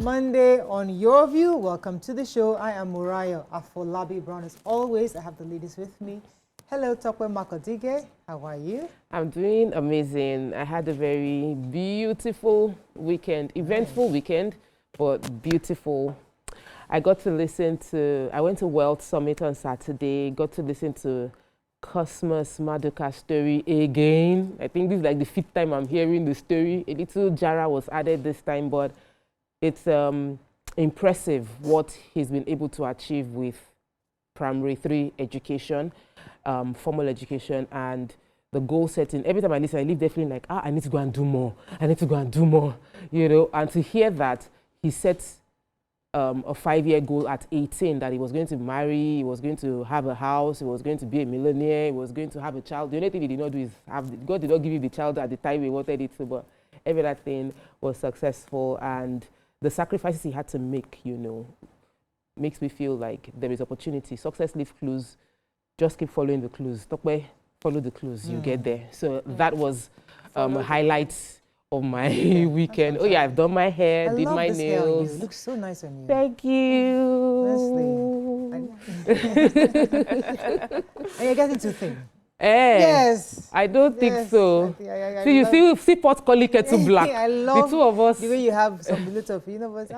Monday on Your View. Welcome to the show. I am MORAYO Afolabi Brown. As always, I have the ladies with me. Hello, Tokwe Makodige. How are you? I'm doing amazing. I had a very beautiful weekend, eventful weekend, but beautiful. I got to listen to, I went to Wealth Summit on Saturday, got to listen to Cosmos Maduka's story again. I think this is like the 5th time I'm hearing the story. A little Jara was added this time, but it's impressive what he's been able to achieve with primary 3 education, formal education, and the goal setting. Every time I listen, I leave there feeling like, I need to go and do more. I need to go and do more, you know. And to hear that he sets a 5-year goal at 18, that he was going to marry, he was going to have a house, he was going to be a millionaire, he was going to have a child. The only thing he did not do is God did not give him the child at the time he wanted it to, but every other thing was successful. And the sacrifices he had to make, you know, makes me feel like there is opportunity. Success leaves clues. Just keep following the clues. Tokwe, follow the clues, you get there. So that was highlights of my weekend. Oh yeah, I've done my hair, did my nails. Hair. It looks so nice on you. Thank you. Honestly. And you're getting to think. Yes. I don't think so. See, you see pot calling kettle black. I love the two of us. The way you have some little, you know, but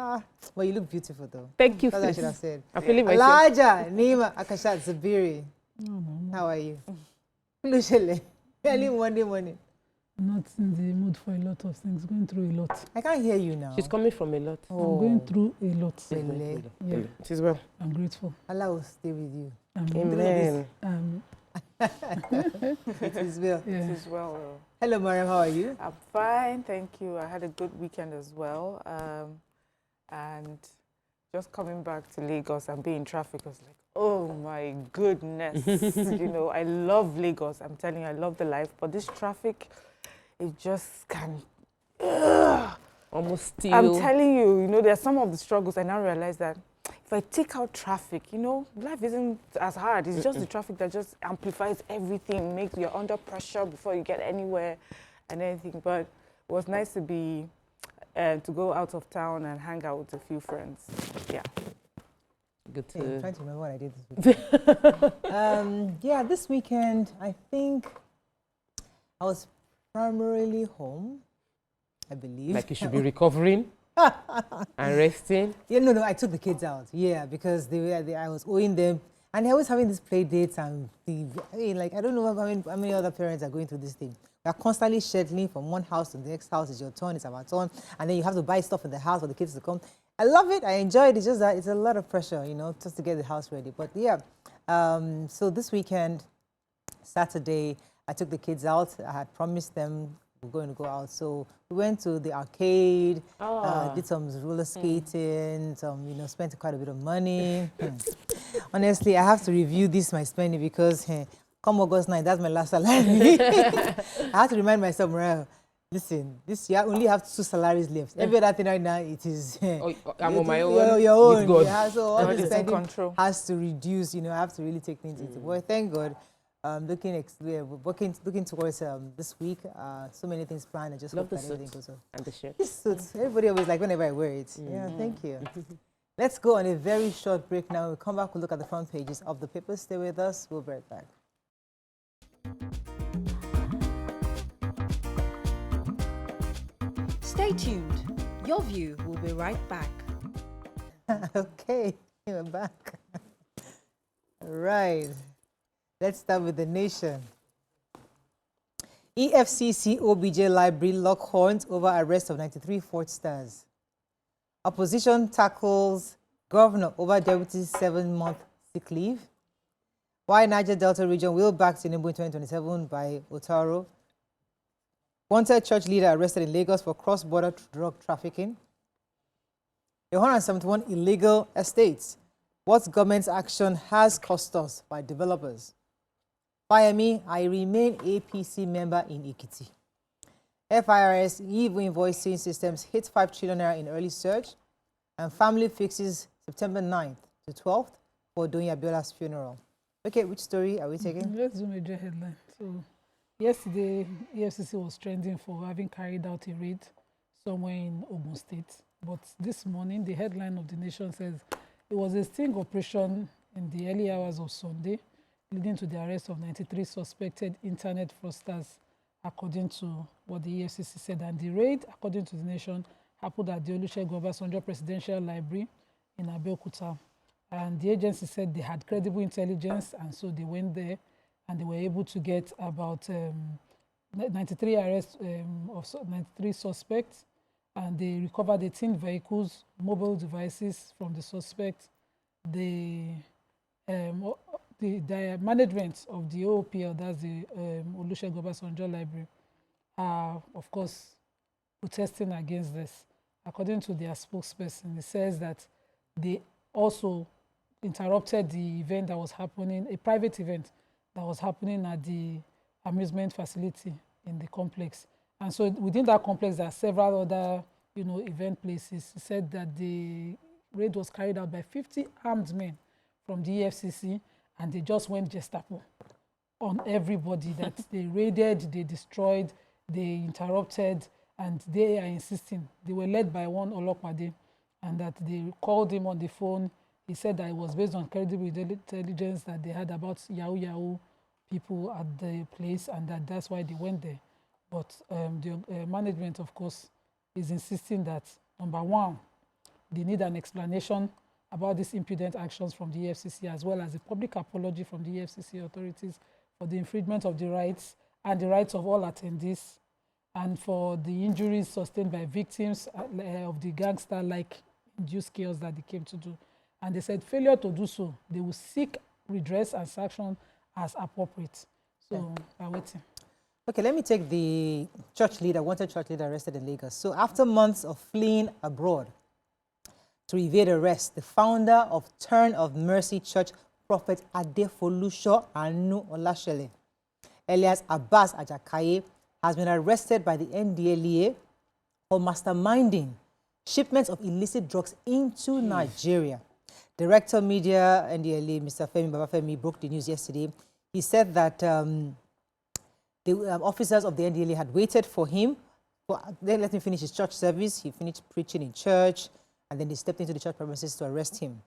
well, you look beautiful though. Thank you. That's what I should have said. I'm feeling myself. Elijah, Nima, Akashat, Zabiri. How are you? Lushele. Early Monday morning. Not in the mood for a lot of things. Going through a lot. I can't hear you now. She's coming from a lot. I'm going through a lot. Yeah. She's well. I'm grateful. Allah will stay with you. Amen. It is well. Yeah. It is well. Hello, Mariam. How are you? I'm fine, thank you. I had a good weekend as well. And just coming back to Lagos and being in traffic, I was like, oh my goodness. You know, I love Lagos. I'm telling you, I love the life. But this traffic, it just can... Almost still. I'm telling you, you know, there are some of the struggles. I now realize that if I take out traffic, you know, life isn't as hard. It's just the traffic that just amplifies everything, makes you under pressure before you get anywhere and anything. But it was nice to be, to go out of town and hang out with a few friends. Yeah. Good to... I'm trying to remember what I did this weekend. Yeah, this weekend, I think I was primarily home, I believe. Like you should be recovering and resting. Yeah, no, I took the kids out. Yeah, because I was owing them, and they're always having these play dates and like I don't know how many other parents are going through this thing. They're constantly scheduling from one house to the next house. It's your turn, it's our turn, and then you have to buy stuff in the house for the kids to come. I love it. I enjoy it. It's just that it's a lot of pressure, you know, just to get the house ready. But yeah, so this weekend, Saturday, I took the kids out. I had promised them we're going to go out. So we went to the arcade, did some roller skating, spent quite a bit of money. Honestly, I have to review my spending because come August 9, that's my last salary. I have to remind myself, well, listen, this year I only have 2 salaries left. Every other thing right now, it is... I'm on my own. Your own. God. Yeah, so all the spending control has to reduce. You know, I have to really take things into. Well, thank God. Looking towards this week. So many things planned. I just love hope the that everything suits goes on. and the shirt. This suits. Everybody always like whenever I wear it. Yeah, thank you. Let's go on a very short break now. We'll come back. We'll look at the front pages of the papers. Stay with us. We'll be right back. Stay tuned. Your View will be right back. Okay, we're back. All right. Let's start with the nation. EFCC OBJ Library lock horns over arrest of 93 Ford stars. Opposition tackles governor over deputy 7-month sick leave. Why Niger Delta region will back Tinubu in 2027 by Otaro. Wanted church leader arrested in Lagos for cross-border drug trafficking. 171 illegal estates. What government's action has cost us by developers. Fire me, I remain APC member in Ikiti. FIRS e-invoicing systems hit 5 trillion naira in early surge, and family fixes September 9th to 12th for Doyin Abiola's funeral. Okay, which story are we taking? Let's do major headline. So, yesterday, EFCC was trending for having carried out a raid somewhere in Ogun State. But this morning, the headline of the Nation says it was a sting operation in the early hours of Sunday, leading to the arrest of 93 suspected internet fraudsters, according to what the EFCC said. And the raid, according to the Nation, happened at the Olusegun Obasanjo Presidential Library in Abeokuta. And the agency said they had credible intelligence, and so they went there, and they were able to get about 93 arrests of 93 suspects, and they recovered 18 vehicles, mobile devices from the suspects. The management of the OOPL, that's the Olusegun Obasanjo Library, are, of course, protesting against this. According to their spokesperson, it says that they also interrupted the event that was happening, a private event that was happening at the amusement facility in the complex. And so within that complex, there are several other, event places. He said that the raid was carried out by 50 armed men from the EFCC, and they just went Gestapo on everybody that they raided, they destroyed, they interrupted, and they are insisting. They were led by one Olopade, and that they called him on the phone. He said that it was based on credible intelligence that they had about Yahoo people at the place, and that's why they went there. But the management, of course, is insisting that, number one, they need an explanation about these impudent actions from the EFCC, as well as a public apology from the EFCC authorities for the infringement of the rights and the rights of all attendees, and for the injuries sustained by victims of the gangster-like induced chaos that they came to do. And they said failure to do so, they will seek redress and sanction as appropriate. So we're waiting. Okay, let me take the wanted church leader arrested in Lagos. So after months of fleeing abroad to evade arrest, the founder of Turn of Mercy Church, Prophet Adefolusho Anu Olashele, alias Abbas Ajakaye, has been arrested by the NDLEA for masterminding shipments of illicit drugs into Nigeria. Director Media NDLEA, Mr. Femi Babafemi, broke the news yesterday. He said that the officers of the NDLEA had waited for him. Then let him finish his church service. He finished preaching in church, and then they stepped into the church premises to arrest him.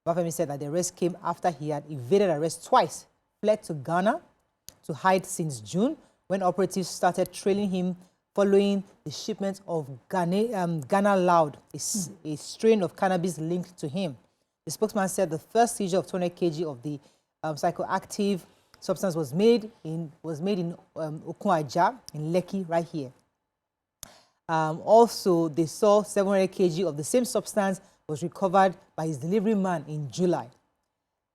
Babafemi said that the arrest came after he had evaded arrest twice, fled to Ghana to hide since June, when operatives started trailing him following the shipment of Ghana Loud, a strain of cannabis linked to him. The spokesman said the first seizure of 200 kg of the psychoactive substance was made in Okunaja in Lekki, right here. Also, they saw 700 kg of the same substance was recovered by his delivery man in July.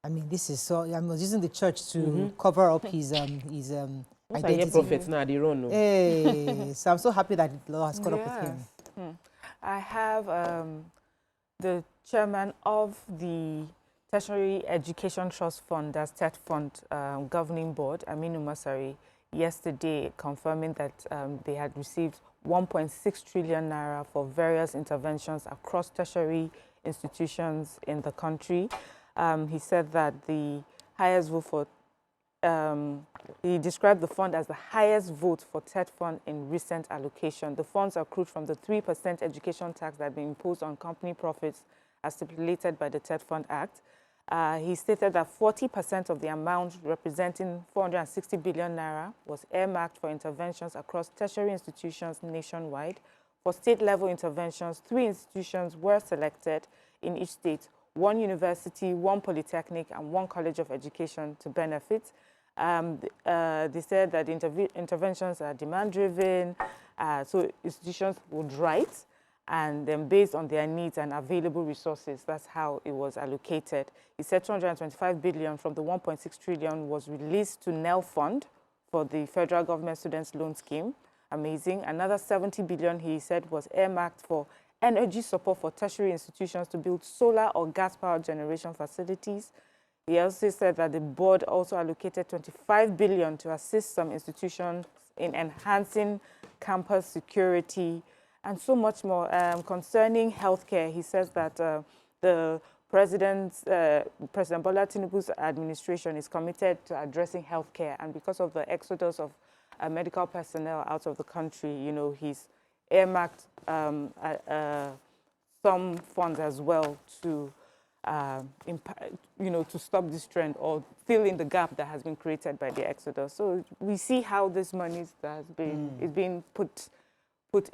I mean, this is so. I was using the church to cover up his identity. Prophets now, they run. Hey, so I'm so happy that the Lord has caught up with him. I have the chairman of the Tertiary Education Trust Fund, that's TET Fund governing board, Aminu Masari, yesterday confirming that they had received 1.6 trillion naira for various interventions across tertiary institutions in the country. He said that the highest vote for, he described the fund as the highest vote for TET Fund in recent allocation. The funds accrued from the 3% education tax that had been imposed on company profits as stipulated by the TET Fund Act. He stated that 40% of the amount, representing 460 billion naira, was earmarked for interventions across tertiary institutions nationwide. For state-level interventions, 3 institutions were selected in each state: 1 university, 1 polytechnic, and 1 college of education to benefit. They said that interventions are demand-driven, so institutions would write, and then based on their needs and available resources, that's how it was allocated. He said 225 billion from the 1.6 trillion was released to NEL Fund for the Federal Government Students Loan Scheme. Amazing. Another 70 billion, he said, was earmarked for energy support for tertiary institutions to build solar or gas power generation facilities. He also said that the board also allocated 25 billion to assist some institutions in enhancing campus security and so much more. Concerning healthcare, he says that the President Bola Tinubu's administration is committed to addressing healthcare, and because of the exodus of medical personnel out of the country, you know, he's earmarked some funds as well to, to stop this trend or fill in the gap that has been created by the exodus. So we see how this money that has been is being put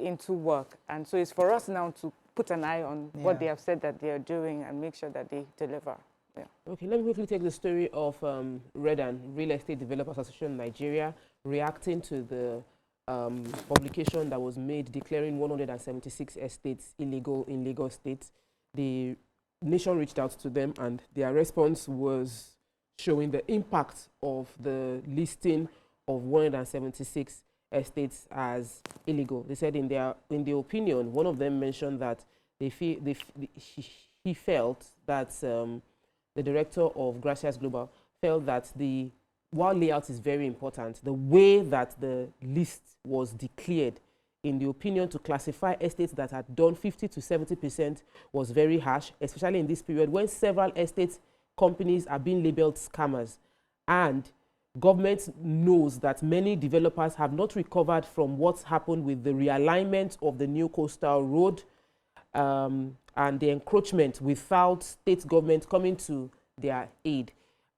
into work, and so it's for us now to put an eye on what they have said that they are doing and make sure that they deliver. Yeah. Okay, let me quickly take the story of REDAN, Real Estate Developers Association Nigeria, reacting to the publication that was made declaring 176 estates illegal in Lagos State. The nation reached out to them, and their response was showing the impact of the listing of 176 estates as illegal. They said in their opinion, one of them mentioned that he felt that the director of Gracias Global felt that while layout is very important, the way that the list was declared, in the opinion, to classify estates that had done 50 to 70% was very harsh, especially in this period when several estate companies are being labeled scammers. And government knows that many developers have not recovered from what's happened with the realignment of the new coastal road and the encroachment without state government coming to their aid.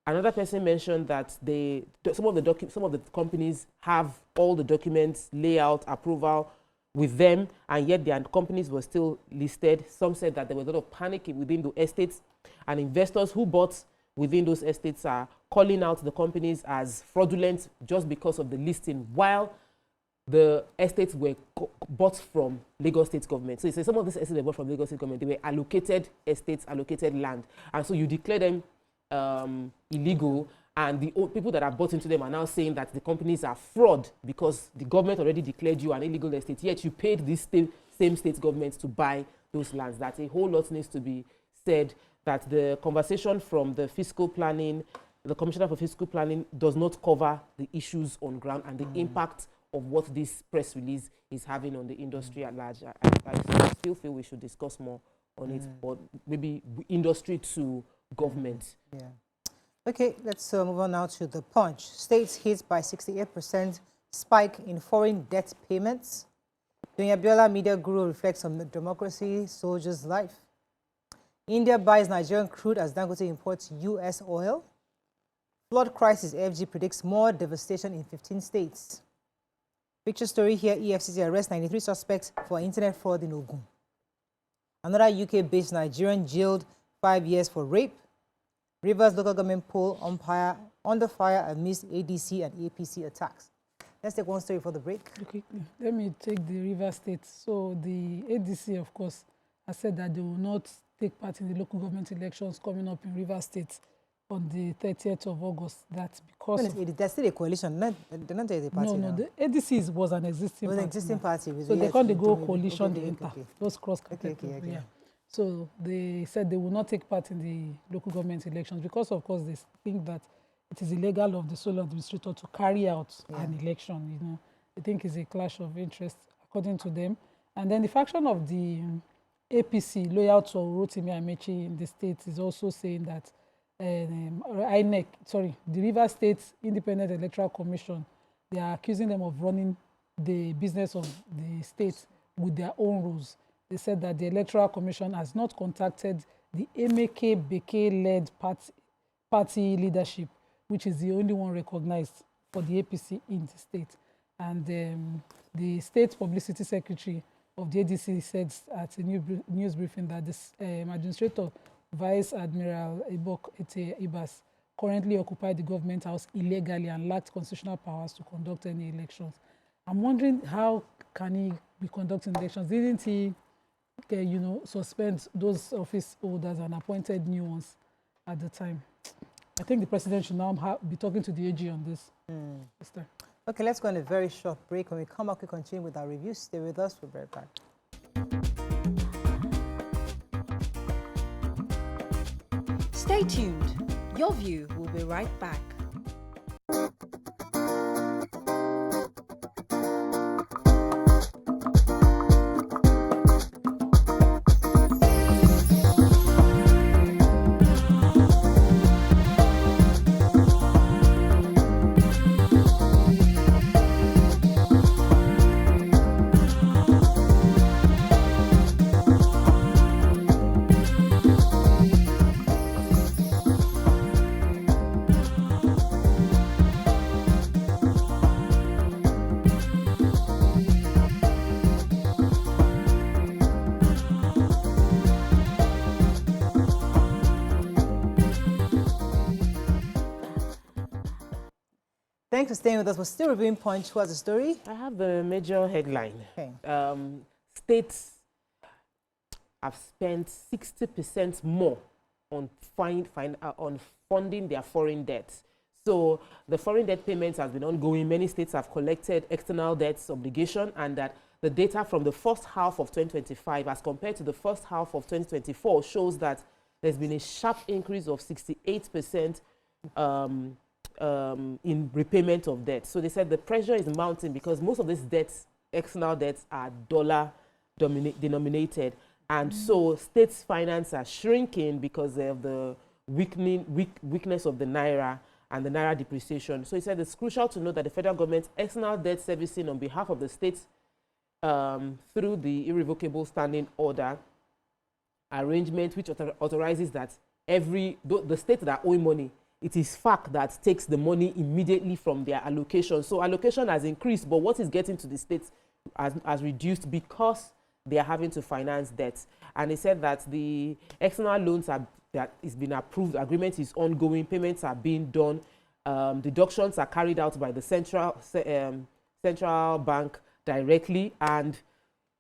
Another person mentioned that some of the companies have all the documents, layout, approval with them, and yet their companies were still listed. Some said that there was a lot of panic within the estates, and investors who bought within those estates are calling out the companies as fraudulent just because of the listing, while the estates were bought from Lagos State government. So some of these estates were bought from Lagos State government. They were allocated estates, allocated land, and so you declare them illegal, and the people that have bought into them are now saying that the companies are fraud because the government already declared you an illegal estate, yet you paid this same state government to buy those lands. That a whole lot needs to be said, that the conversation from the fiscal planning, the Commissioner for Fiscal Planning does not cover the issues on ground and the impact of what this press release is having on the industry at large. I still feel we should discuss more on it, but maybe industry to government. Yeah. Okay, let's move on now to the Punch. States hit by 68% spike in foreign debt payments. During Abiola media guru reflects on the democracy soldier's life. India buys Nigerian crude as Dangote imports U.S. oil. Flood crisis, AFG predicts more devastation in 15 states. Picture story here, EFCC arrests 93 suspects for internet fraud in Ogun. Another UK-based Nigerian jailed 5 years for rape. Rivers local government poll umpire under fire amidst ADC and APC attacks. Let's take one story for the break. Okay, let me take the Rivers State. So the ADC, of course, has said that they will not take part in the local government elections coming up in Rivers State on the 30th of August. That's because there's still a coalition. They're not a party. No, the ADC was an existing party. It was an existing party. So they can't go coalition, they enter. Those cross okay. Yeah. So they said they will not take part in the local government elections because, of course, they think that it is illegal of the sole administrator to carry out an election. You know, they think it's a clash of interest, according to them. And then the faction of the APC, loyal to Rotimi Amechi in the state, is also saying that INEC, the Rivers State Independent Electoral Commission, they are accusing them of running the business of the state with their own rules. They said that the Electoral Commission has not contacted the Emeke Beke-led party leadership, which is the only one recognized for the APC in the state. And the state publicity secretary of the ADC said at a news briefing that this administrator, Vice Admiral Ibok Ete Ibas, currently occupied the government house illegally and lacked constitutional powers to conduct any elections. I'm wondering, how can he be conducting elections? Didn't he suspend those office holders and appointed new ones at the time? I think the president should now be talking to the AG on this. Okay, let's go on a very short break. When we come back, we continue with our review. Stay with us. We'll be right back. Stay tuned. Your View will be right back. thanks for staying with us. We're still reviewing Punch. Who has the story? I have the major headline. Okay. States have spent 60% more on funding their foreign debt. So the foreign debt payments has been ongoing. Many states have collected external debts obligation, and that the data from the first half of 2025 as compared to the first half of 2024 shows that there's been a sharp increase of 68% in repayment of debt. So they said the pressure is mounting because most of these debts, external debts, are dollar denominated. And so states' finance are shrinking because of the weakness of the Naira and the Naira depreciation. So he said it's crucial to note that the federal government's external debt servicing on behalf of the states through the irrevocable standing order arrangement, which authorizes that the states that owe money, it is FAC that takes the money immediately from their allocation. So allocation has increased, but what is getting to the states has reduced because they are having to finance debts. And he said that the external loans that is been approved, agreement is ongoing, payments are being done, deductions are carried out by the central bank directly, and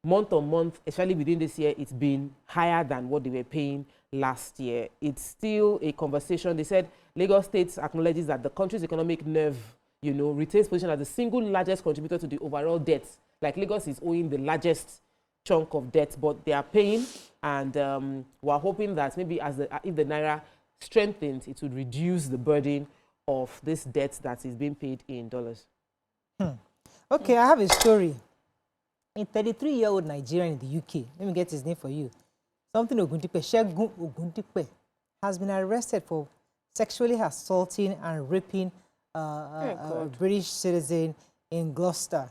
month on month, especially within this year, it's been higher than what they were paying last year. It's still a conversation. They said Lagos State acknowledges that the country's economic nerve, retains position as the single largest contributor to the overall debt. Like Lagos is owing the largest chunk of debt, but they are paying, and we're hoping that maybe if the Naira strengthens, it would reduce the burden of this debt that is being paid in dollars. Okay, I have a story. A 33-year-old Nigerian in the UK, let me get his name for you. Something Ogundipe, Segun Ogundipe, has been arrested for sexually assaulting and raping a British citizen in Gloucester.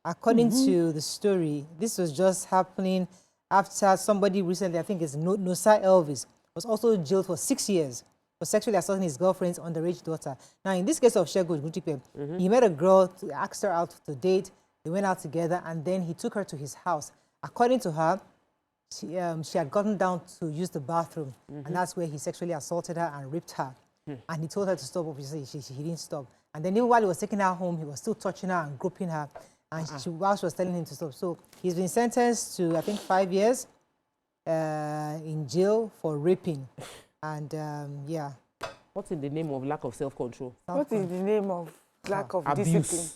According to the story, this was just happening after somebody recently, I think it's Nosa Elvis, was also jailed for 6 years for sexually assaulting his girlfriend's underage daughter. Now, in this case of Segun Ogundipe, he met a girl to ask her out to date. They went out together, and then he took her to his house. According to her, she had gotten down to use the bathroom, and that's where he sexually assaulted her and raped her. And he told her to stop, obviously, he didn't stop. And then even while he was taking her home, he was still touching her and groping her, and while she was telling him to stop. So he's been sentenced to, I think, 5 years in jail for raping. And yeah. What's in the name of lack of self-control? What is the name of lack of Abuse. discipline?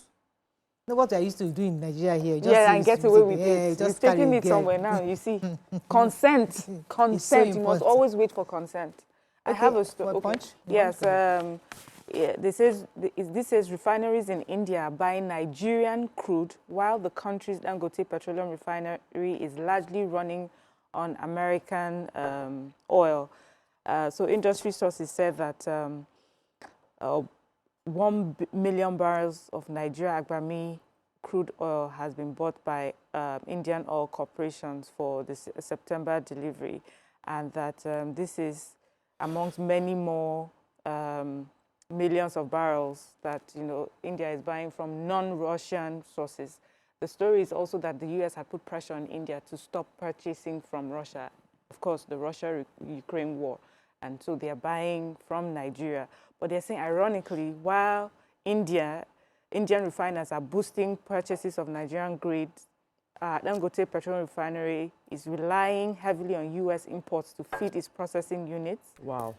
You know what I used to do in Nigeria here? And get away with it. You're just taking it somewhere now, you see. Consent. Consent. You must always wait for consent. I have a story. Punch? Yes. This says refineries in India are buying Nigerian crude while the country's Dangote petroleum refinery is largely running on American oil. So industry sources said that 1 million barrels of Nigeria Agbami crude oil has been bought by Indian oil corporations for the September delivery, and that this is amongst many more millions of barrels that India is buying from non-Russian sources. The story is also that the US had put pressure on India to stop purchasing from Russia. Of course, the Russia-Ukraine war. And so they are buying from Nigeria. But they're saying, ironically, while Indian refiners are boosting purchases of Nigerian grades, Dangote Petroleum Refinery is relying heavily on US imports to feed its processing units. Wow.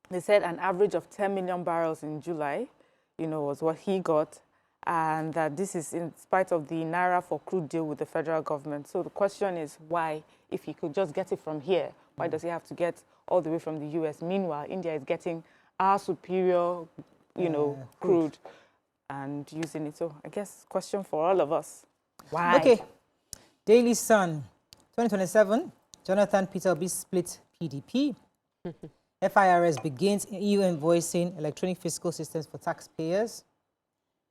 They said an average of 10 million barrels in July, was what he got. And that this is in spite of the Naira for crude deal with the federal government. So the question is why, if he could just get it from here, why does he have to get all the way from the US? Meanwhile, India is getting our superior, crude and using it. So I guess question for all of us. Why? Okay. Daily Sun, 2027, Jonathan Peter Obi split PDP. FIRS begins EU invoicing electronic fiscal systems for taxpayers.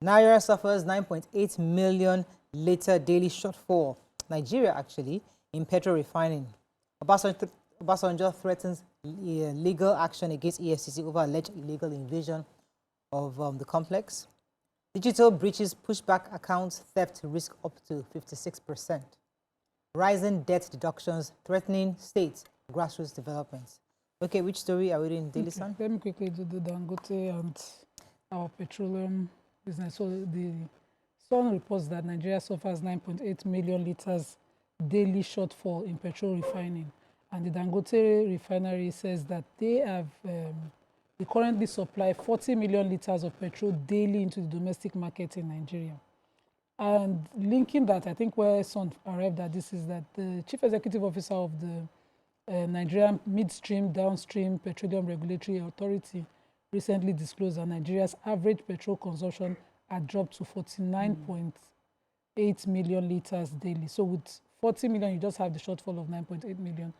Naira suffers 9.8 million later daily shortfall. Nigeria, actually, in petrol refining. Obasanjo threatens legal action against EFCC over alleged illegal invasion of the complex. Digital breaches push back accounts theft risk up to 56%. Rising debt deductions threatening state grassroots developments. Okay, which story are we doing, Daily Sun? Let me quickly do the Dangote and our petroleum business. So the Sun reports that Nigeria suffers 9.8 million liters daily shortfall in petrol refining. And the Dangote refinery says that they currently supply 40 million liters of petrol daily into the domestic market in Nigeria. And linking that, I think where Sun arrived at this is that the Chief Executive Officer of the Nigerian Midstream Downstream Petroleum Regulatory Authority recently disclosed that Nigeria's average petrol consumption had dropped to 49.8 million liters daily. So with 40 million, you just have the shortfall of 9.8 million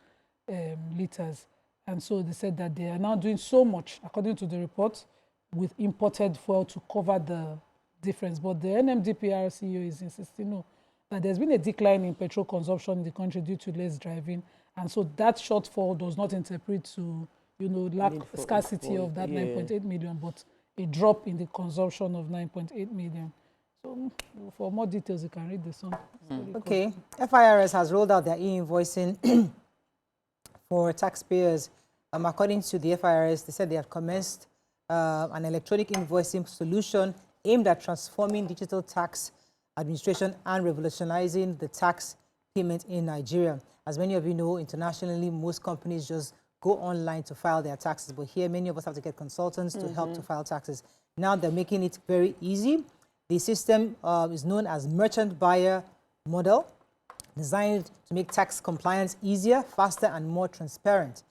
liters. And so they said that they are now doing so much, according to the report, with imported fuel to cover the difference. But the NMDPR CEO is insisting that there's been a decline in petrol consumption in the country due to less driving. And so that shortfall does not interpret to, lack scarcity of that 9.8 million, but a drop in the consumption of 9.8 million. So for more details, you can read the song. Okay. FIRS has rolled out their e-invoicing for taxpayers. According to the FIRS, they said they had commenced an electronic invoicing solution aimed at transforming digital tax administration and revolutionizing the tax payment in Nigeria. As many of you know, internationally, most companies just go online to file their taxes. But here, many of us have to get consultants to help to file taxes. Now they're making it very easy. The system is known as merchant buyer model, designed to make tax compliance easier, faster, and more transparent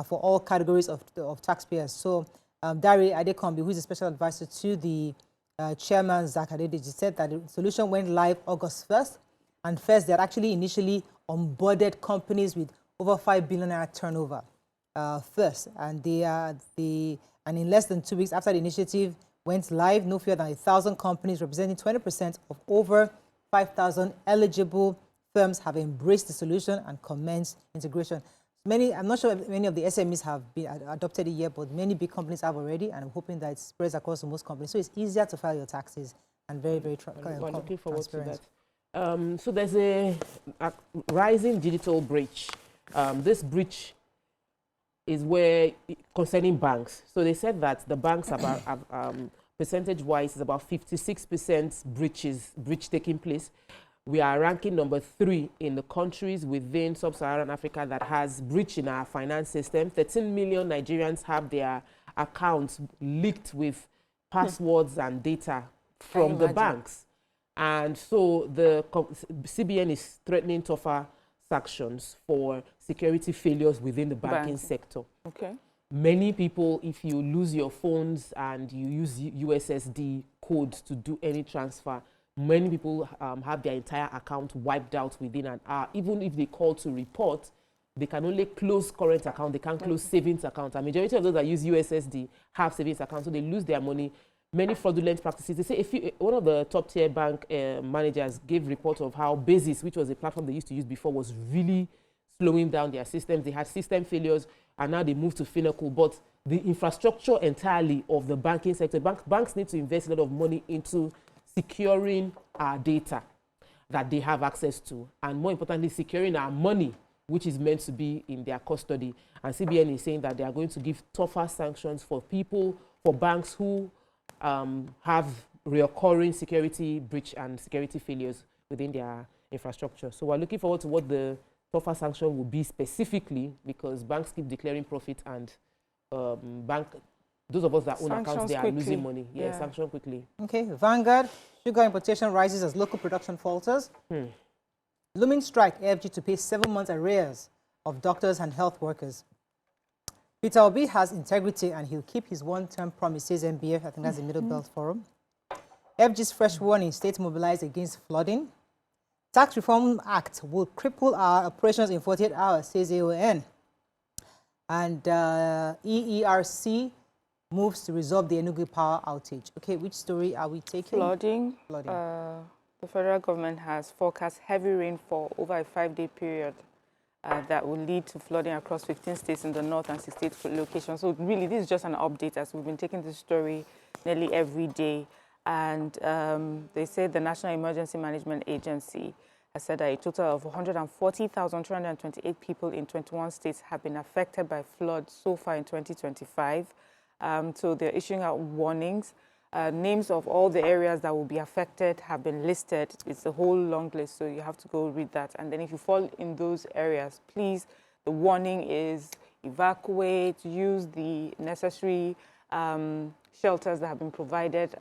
for all categories of taxpayers. So Dari Adekombi, who is a special advisor to the chairman, Zach Adedeji, said that the solution went live August 1st. And first, they had actually initially onboarded companies with over 5 billion turnover first. And and in less than 2 weeks after the initiative went live, no fewer than 1,000 companies representing 20% of over 5,000 eligible firms have embraced the solution and commenced integration. I'm not sure if many of the SMEs have been adopted it yet, but many big companies have already, and I'm hoping that it spreads across to most companies. So it's easier to file your taxes and very, very transparent. We're looking forward to that. So there's a rising digital breach. This breach is where concerning banks. So they said that the banks have percentage-wise is about 56% breach taking place. We are ranking number 3 in the countries within sub-Saharan Africa that has breach in our finance system. 13 million Nigerians have their accounts leaked with passwords and data from the banks. And so the CBN is threatening tougher sanctions for security failures within the banking sector. Okay. Many people, if you lose your phones and you use USSD codes to do any transfer, many people have their entire account wiped out within an hour. Even if they call to report, they can only close current account, they can't close savings account. A majority of those that use USSD have savings accounts, so they lose their money. Many fraudulent practices. They say one of the top tier bank managers gave report of how Basis, which was a platform they used to use before, was really slowing down their systems. They had system failures, and now they moved to Finacle. But the infrastructure entirely of the banking sector, banks need to invest a lot of money into securing our data that they have access to, and more importantly, securing our money, which is meant to be in their custody. And CBN is saying that they are going to give tougher sanctions for banks who have recurring security breach and security failures within their infrastructure. So we're looking forward to what the tougher sanction will be specifically, because banks keep declaring profit, and those of us that own accounts, they are losing money. Yeah, sanction quickly. Okay, Vanguard, sugar importation rises as local production falters. Looming strike, AFG to pay 7 months arrears of doctors and health workers. Peter Obi has integrity and he'll keep his one-term promise, says MBF. I think that's the Middle Belt Forum. FG's fresh warning, states mobilized against flooding. Tax Reform Act will cripple our operations in 48 hours, says AON. And EERC moves to resolve the Enugu power outage. Okay, which story are we taking? Flooding. The federal government has forecast heavy rainfall over a 5-day period that will lead to flooding across 15 states in the north and 68 locations. So really, this is just an update, as we've been taking this story nearly every day. And they said the National Emergency Management Agency has said that a total of 140,228 people in 21 states have been affected by floods so far in 2025. So they're issuing out warnings. Names of all the areas that will be affected have been listed. It's a whole long list, so you have to go read that. And then if you fall in those areas, please, the warning is evacuate, use the necessary shelters that have been provided,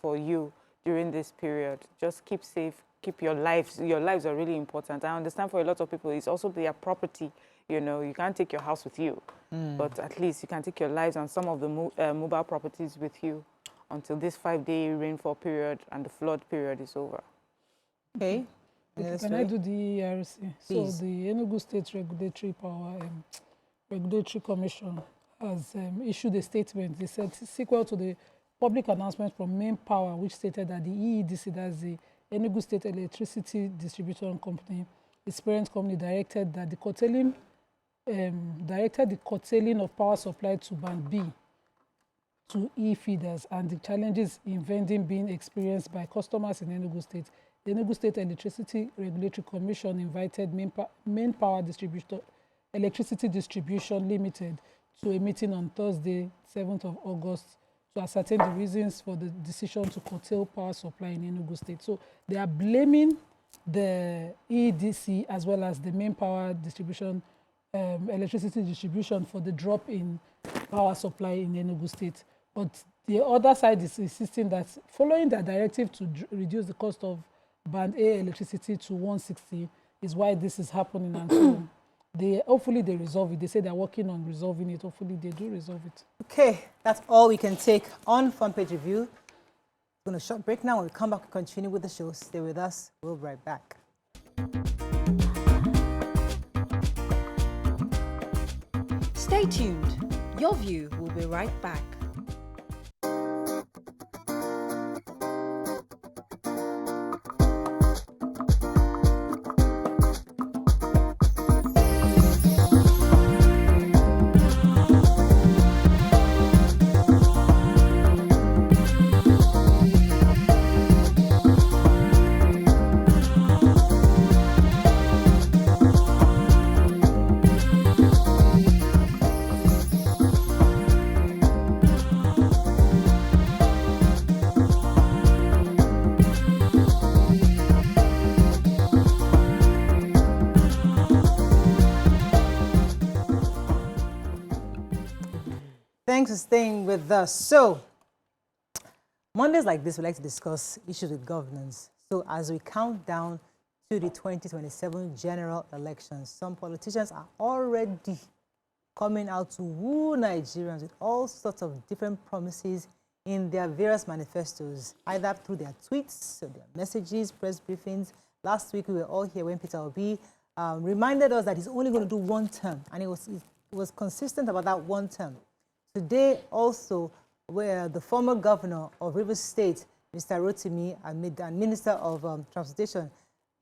for you during this period. Just keep safe, keep your lives. Your lives are really important. I understand for a lot of people, it's also their property. You can't take your house with you, but at least you can take your lives and some of the mobile properties with you until this 5-day rainfall period and the flood period is over. Okay. Can I do the ERC? Please. So the Enugu State Regulatory Commission has issued a statement. They said, sequel to the public announcement from Main Power, which stated that the EEDC, that's the Enugu State Electricity Distribution Company, its parent company, directed the curtailing of power supply to Band B to e-feeders and the challenges in vending being experienced by customers in Enugu State. The Enugu State Electricity Regulatory Commission invited Main Power Electricity Distribution Limited to a meeting on Thursday, 7th of August, to ascertain the reasons for the decision to curtail power supply in Enugu State. So they are blaming the EDC as well as the Main Power Distribution, Electricity Distribution for the drop in power supply in Enugu State. But the other side is insisting that following the directive to reduce the cost of Band A electricity to 160 is why this is happening. And so hopefully they resolve it. They say they're working on resolving it. Hopefully they do resolve it. Okay, that's all we can take on Front Page Review. We're going to short break now. When we come back, we continue with the show. Stay with us. We'll be right back. Stay tuned. Your View will be right back. Thanks for staying with us. So, Mondays like this, we like to discuss issues with governance. So, as we count down to the 2027 general elections, some politicians are already coming out to woo Nigerians with all sorts of different promises in their various manifestos, either through their tweets, or their messages, press briefings. Last week, we were all here when Peter Obi reminded us that he's only going to do one term, and it was consistent about that one term. Today, also, where the former governor of Rivers State, Mr. Rotimi, and Minister of Transportation,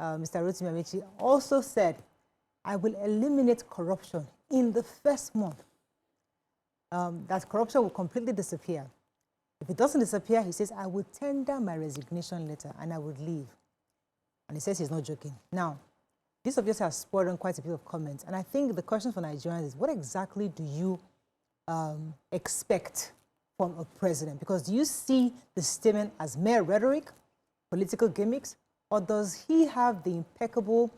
Mr. Rotimi Amechi, also said, I will eliminate corruption in the first month. That corruption will completely disappear. If it doesn't disappear, he says, I will tender my resignation letter and I would leave. And he says he's not joking. Now, this obviously has spurred on quite a bit of comments. And I think the question for Nigerians is, what exactly do you expect from a president? Because do you see the statement as mere rhetoric, political gimmicks, or does he have the impeccable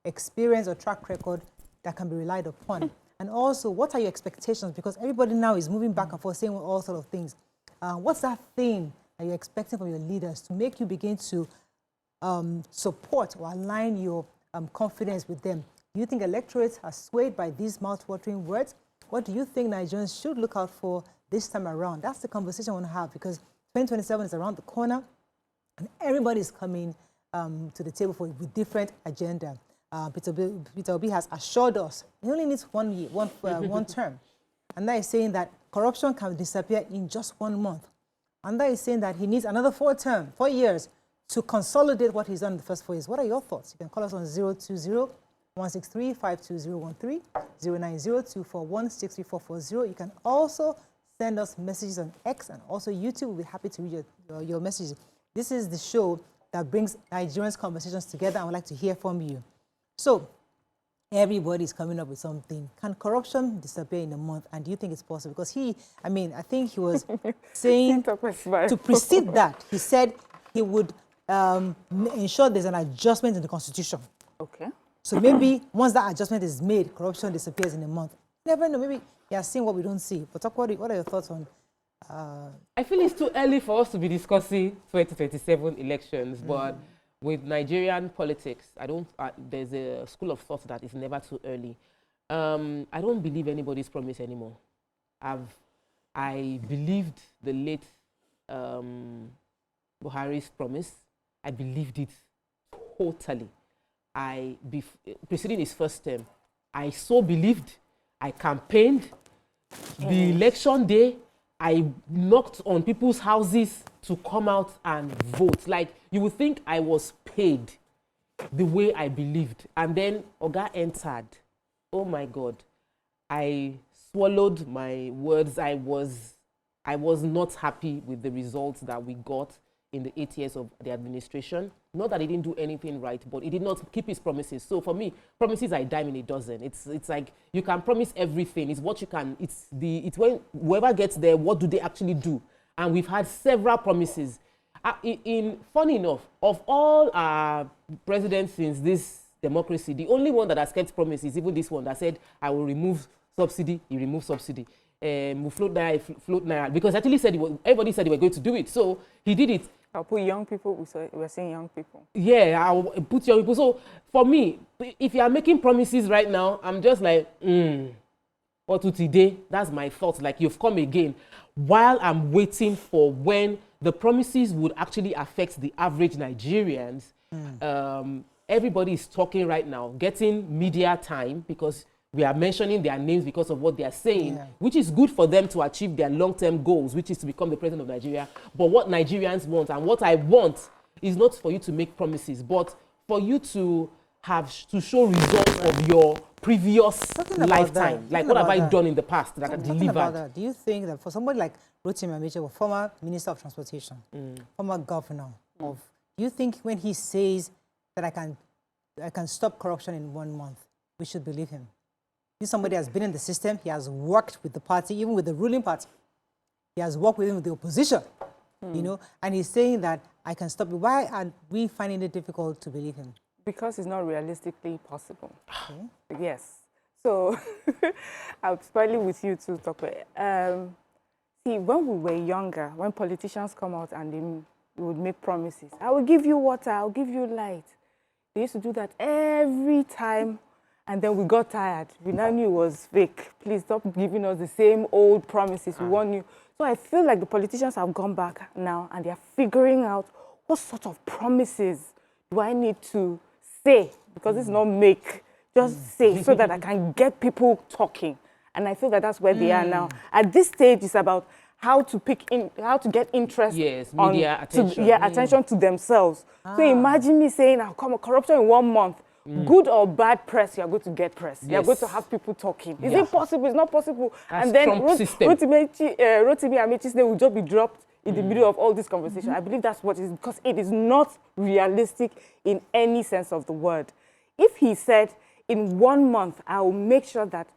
experience or track record that can be relied upon? And also, what are your expectations? Because everybody now is moving back and forth, saying all sorts of things. What's that thing that you're expecting from your leaders to make you begin to support or align your confidence with them? Do you think electorates are swayed by these mouth-watering words? What do you think Nigerians should look out for this time around? That's the conversation I want to have, because 2027 is around the corner and everybody is coming to the table with different agenda. Peter Obi has assured us he only needs one term. And that is saying that corruption can disappear in just 1 month. And that is saying that he needs another 4 years to consolidate what he's done in the first 4 years. What are your thoughts? You can call us on 020-163-52013, 090-241-63440. You can also send us messages on X and also YouTube. We'll be happy to read your messages. This is the show that brings Nigerians' conversations together, and I would like to hear from you. So, everybody's coming up with something. Can corruption disappear in a month? And do you think it's possible? Because I think he was saying to precede that, he said he would ensure there's an adjustment in the Constitution. Okay. So maybe once that adjustment is made, corruption disappears in a month. Never know, maybe he has seen what we don't see. But what are your thoughts on... I feel it's too early for us to be discussing 2027 elections, but with Nigerian politics, there's a school of thought that it's never too early. I don't believe anybody's promise anymore. I believed the late Buhari's promise. I believed it totally. Preceding his first term, I so believed. I campaigned. The election day, I knocked on people's houses to come out and vote. Like, you would think I was paid the way I believed. And then Oga entered. Oh my God. I swallowed my words. I was not happy with the results that we got in the 8 years of the administration. Not that he didn't do anything right, but he did not keep his promises. So for me, promises are a dime in a dozen. It's like you can promise everything. It's what you can. It's when whoever gets there, what do they actually do? And we've had several promises. Funny enough, of all our presidents since this democracy, the only one that has kept promises is even this one that said, "I will remove subsidy." He removed subsidy. We'll float naira, because actually said everybody said they were going to do it. So he did it. I'll put young people, we're saying young people. Yeah, I'll put young people. So for me, if you are making promises right now, I'm just like, but today, that's my thought. Like, you've come again. While I'm waiting for when the promises would actually affect the average Nigerians, everybody is talking right now, getting media time because we are mentioning their names because of what they are saying, which is good for them to achieve their long-term goals, which is to become the president of Nigeria. But what Nigerians want and what I want is not for you to make promises, but for you to show results of your previous lifetime. Like, what have I done in the past that I delivered? Do you think that for somebody like Rotimi Amechi, former Minister of Transportation, former governor do you think when he says that I can stop corruption in 1 month, we should believe him? He's somebody who has been in the system. He has worked with the party, even with the ruling party. He has worked with the opposition, you know, and he's saying that I can stop it. Why are we finding it difficult to believe him? Because it's not realistically possible. Okay. Yes. So I'm smiling with you too, Tope. See, when we were younger, when politicians come out and they would make promises, I will give you water, I'll give you light. They used to do that every time. And then we got tired. We now knew it was fake. Please stop giving us the same old promises. We want you. So I feel like the politicians have gone back now and they're figuring out what sort of promises do I need to say? Because it's not make, just say so that I can get people talking. And I feel that that's where they are now. At this stage, it's about how to get interest. Yes, media attention. Attention to themselves. So imagine me saying, I'll come corruption in 1 month. Good or bad press, you're going to get press. Yes. You're going to have people talking. Is it possible? It's not possible. That's and then Rotimi Amechi's name will just be dropped in the middle of all this conversation. I believe that's what it is, because it is not realistic in any sense of the word. If he said, in 1 month, I will make sure that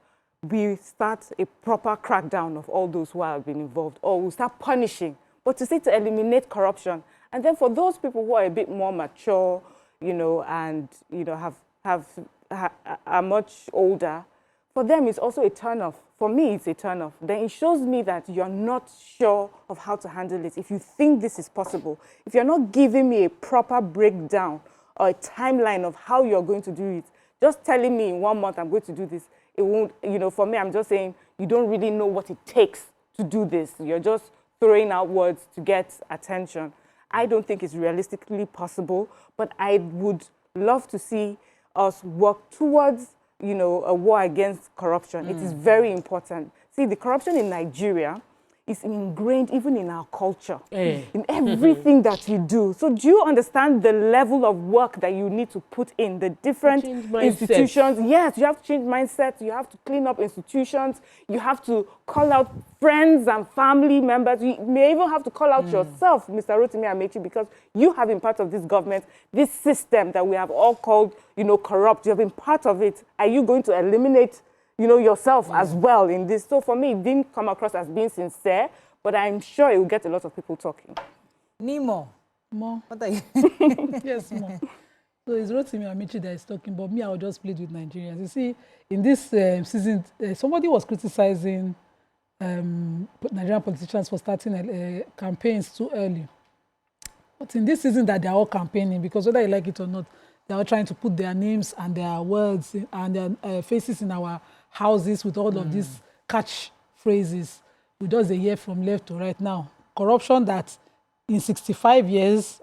we start a proper crackdown of all those who have been involved, or we'll start punishing, but to say to eliminate corruption. And then for those people who are a bit more mature, you know, and, you know, are much older, for them it's also a turn-off. For me, it's a turn-off. Then it shows me that you're not sure of how to handle it. If you think this is possible, if you're not giving me a proper breakdown or a timeline of how you're going to do it, just telling me in 1 month I'm going to do this, it won't, you know, for me, I'm just saying you don't really know what it takes to do this. You're just throwing out words to get attention. I don't think it's realistically possible, but I would love to see us work towards, you know, a war against corruption. It is very important. See, the corruption in Nigeria is ingrained even in our culture, in everything that you do. So do you understand the level of work that you need to put in the different institutions? Yes, you have to change mindset. You have to clean up institutions. You have to call out friends and family members. You may even have to call out yourself, Mr. Rotimi Amechi, because you have been part of this government, this system that we have all called, you know, corrupt. You have been part of it. Are you going to eliminate, you know, yourself as well in this? So for me, it didn't come across as being sincere, but I'm sure it will get a lot of people talking. Nemo. More. What are you? Yes, more. So it's Rotimi Amechi that is talking, but me, I will just plead with Nigerians. You see, in this season, somebody was criticizing Nigerian politicians for starting campaigns too early. But in this season that they are all campaigning, because whether you like it or not, they are trying to put their names and their words and their faces in our houses with all of these catch phrases. We just a year from left to right now. Corruption that in 65 years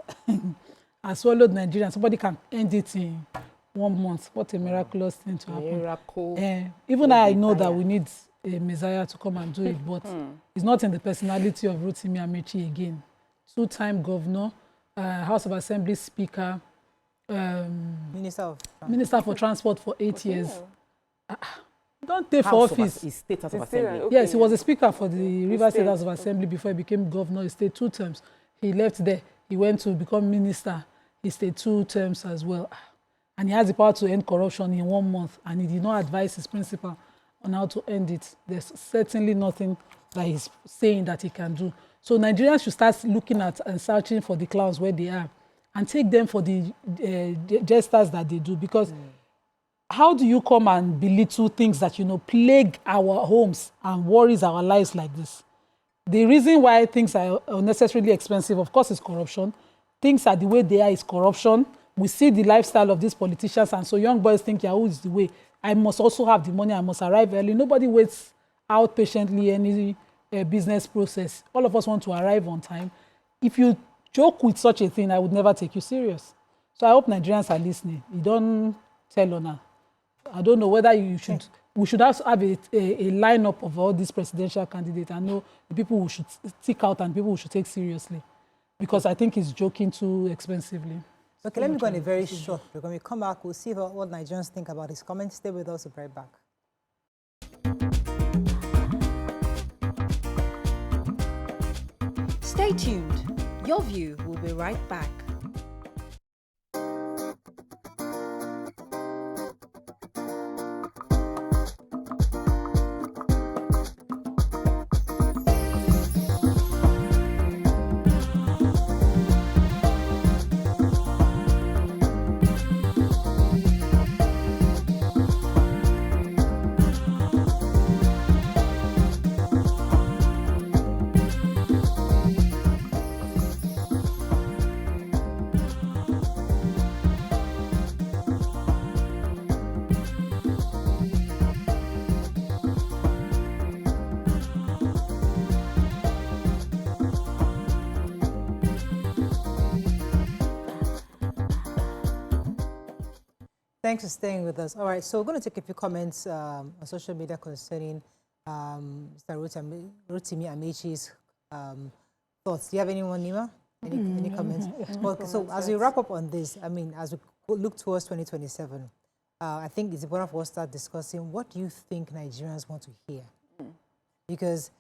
has swallowed Nigeria. Somebody can end it in 1 month. What a miraculous thing to happen. Miracle. Even I know that we need a messiah to come and do it, but it's not in the personality of Rotimi Amechi again. Two-time governor, House of Assembly Speaker, Minister for Transport for 8 years. Don't take for office. State House of Assembly. Okay, Yes, he was a speaker for the River State House of Assembly before he became governor. He stayed 2 terms. He left there. He went to become minister. He stayed 2 terms as well. And he has the power to end corruption in 1 month. And he did not advise his principal on how to end it. There's certainly nothing that he's saying that he can do. So Nigerians should start looking at and searching for the clowns where they are and take them for the gestures that they do. Because how do you come and belittle things that, you know, plague our homes and worries our lives like this? The reason why things are unnecessarily expensive, of course, is corruption. Things are the way they are is corruption. We see the lifestyle of these politicians, and so young boys think, Yahoo is the way. I must also have the money, I must arrive early. Nobody waits out patiently any business process. All of us want to arrive on time. If you joke with such a thing, I would never take you serious. So I hope Nigerians are listening. You don't tell on her. I don't know whether you should. We should also have a lineup of all these presidential candidates. I know the people who should stick out and people who should take seriously, because I think he's joking too expensively. Okay, let me go on a very short break. When we come back, we'll see what Nigerians think about his comments. Stay with us. We'll be right back. Stay tuned. Your View will be right back. Thanks for staying with us. All right, so we're going to take a few comments on social media concerning Mr. Rotimi Amechi's thoughts. Do you have anyone, Nima? Any comments? Well, so as we wrap up on this, I mean, as we look towards 2027, I think it's important for us to start discussing what do you think Nigerians want to hear? Because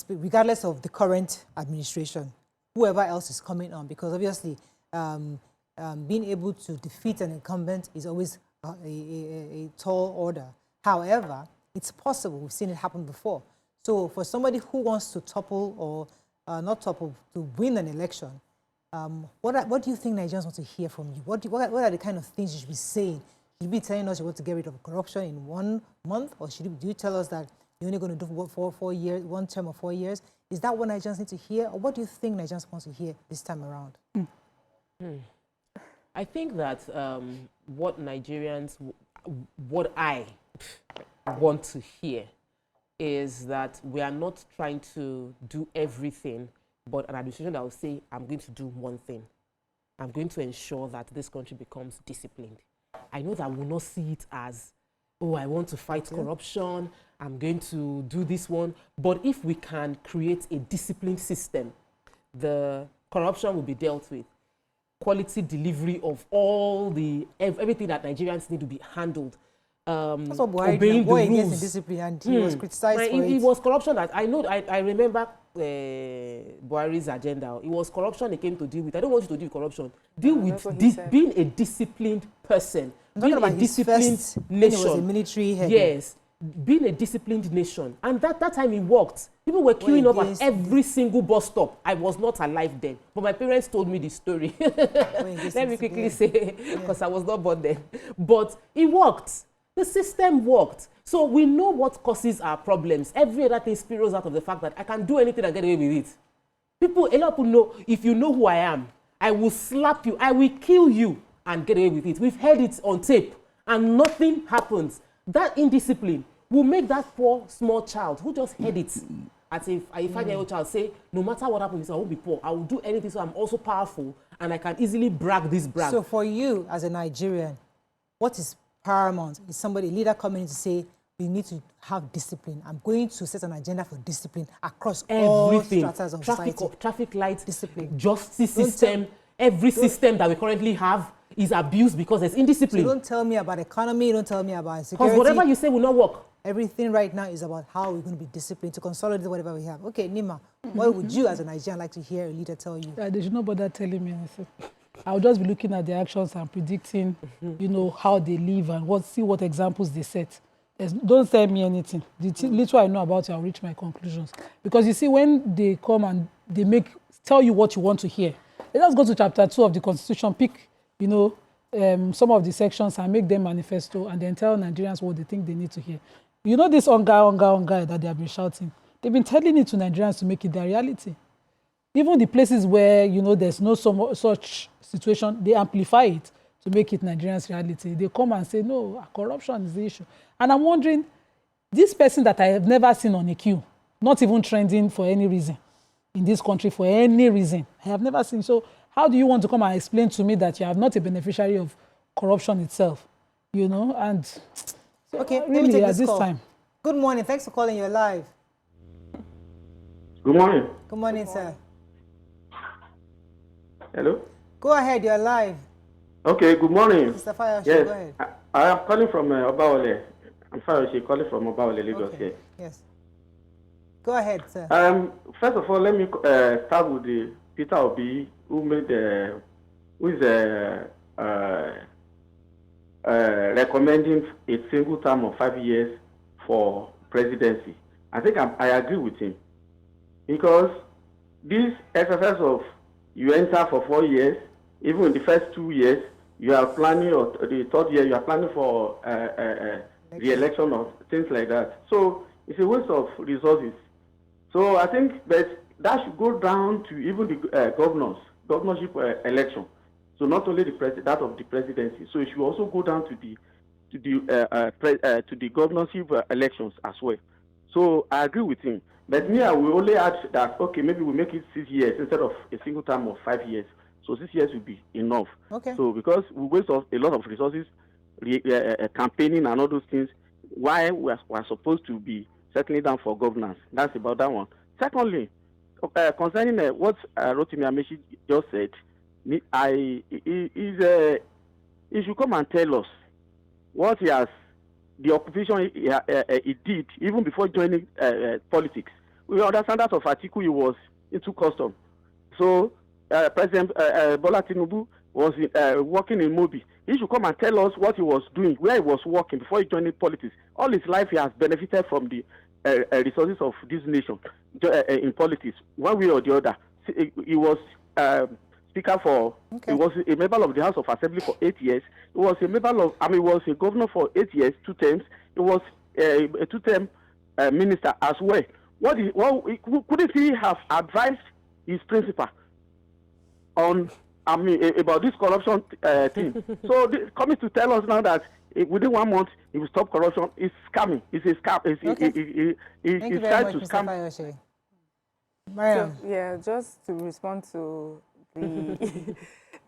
regardless of the current administration, whoever else is coming on, because obviously being able to defeat an incumbent is always a tall order. However, it's possible. We've seen it happen before. So for somebody who wants to topple or not topple, to win an election, what do you think Nigerians want to hear from you? What are the kind of things you should be saying? Should you be telling us you want to get rid of corruption in 1 month? Or do you tell us that you're only going to do 4 years, 1 term of 4 years? Is that what Nigerians need to hear? Or what do you think Nigerians want to hear this time around? I think that what I want to hear is that we are not trying to do everything, but an administration that will say, I'm going to do one thing. I'm going to ensure that this country becomes disciplined. I know that we will not see it as oh, I want to fight corruption, I'm going to do this one. But if we can create a disciplined system, the corruption will be dealt with. Quality delivery of all the everything that Nigerians need to be handled. That's what Buhari obeying did. Boy the against rules. discipline, and he was criticized for It it. was corruption that I know. I remember Buhari's agenda. It was corruption he came to deal with. I don't want you to deal with corruption. Deal with being a disciplined person, being a disciplined nation. He was a military head. Yes, being a disciplined nation. And that time it worked. People were queuing up at every single bus stop. I was not alive then, but my parents told me the story. Let me quickly say, because I was not born then. But it worked. The system worked. So we know what causes our problems. Every other thing spirals out of the fact that I can do anything and get away with it. A lot of people know, if you know who I am, I will slap you, I will kill you and get away with it. We've heard it on tape and nothing happens. That indiscipline will make that poor small child who just heard it as a 5-year-old child say, no matter what happens, I won't be poor. I will do anything, so I'm also powerful and I can easily brag this brag. So for you as a Nigerian, what is paramount is somebody, a leader coming in to say, we need to have discipline. I'm going to set an agenda for discipline across all stratas of society. Traffic lights, discipline, justice system, every system that we currently have is abused because there's indiscipline. So don't tell me about economy, don't tell me about security. Because whatever you say will not work. Everything right now is about how we're going to be disciplined to consolidate whatever we have. Okay, Nima, what would you as a Nigerian like to hear a leader tell you? They should not bother telling me anything. I'll just be looking at their actions and predicting, you know, how they live and see what examples they set. Don't tell me anything. The little I know about you, I'll reach my conclusions. Because you see, when they come and they tell you what you want to hear, let's go to chapter 2 of the Constitution, pick, you know, some of the sections and make them manifesto and then tell Nigerians what they think they need to hear. You know this hunger that they have been shouting? They've been telling it to Nigerians to make it their reality. Even the places where, you know, there's no such situation, they amplify it to make it Nigerians' reality. They come and say, no, corruption is the issue. And I'm wondering, this person that I have never seen on a queue, not even trending for any reason in this country, for any reason, I have never seen. So how do you want to come and explain to me that you are not a beneficiary of corruption itself? You know, and so okay, really, let me take at this call. time. Good morning. Thanks for calling. You're live. Good morning. Good morning, sir. Hello? Go ahead. You're live. Okay, good morning. Mr. Fayoshe, yes, go ahead. I am calling from Obaole. I'm Fayoshe, calling from Obaole, Lagos. Okay. Yes. Go ahead, sir. First of all, let me start with the Peter Obi, who made who is recommending a single term of 5 years for presidency. I think I agree with him, because this exercise of you enter for 4 years, even in the first 2 years, you are planning, or the third year, you are planning for re-election or things like that. So it's a waste of resources. So I think that should go down to even the governorship election. So not only that of the presidency. So it should also go down to the governorship elections as well. So I agree with him. But me, I will only add that, okay, maybe we make it 6 years instead of a single term of 5 years. So 6 years will be enough. Okay. So because we waste a lot of resources, campaigning and all those things, why we are supposed to be settling down for governance. That's about that one. Secondly, concerning what Rotimi Amechi just said, he should come and tell us what the occupation he did even before joining politics. We understand that of Atiku he was into custom. So President Bola Tinubu was working in Mobi. He should come and tell us what he was doing, where he was working before he joined politics. All his life he has benefited from the resources of this nation in politics, one way or the other. He was speaker for, he was a member of the House of Assembly for 8 years. He was a member of, he was a governor for 8 years, 2 terms. He was a 2-term minister as well. Couldn't he have advised his principal on, about this corruption thing? So coming to tell us now that within 1 month he will stop corruption is scamming. It's a scam. Thank you very much, Mr. Fayoshe. Mariam. So, yeah, just to respond to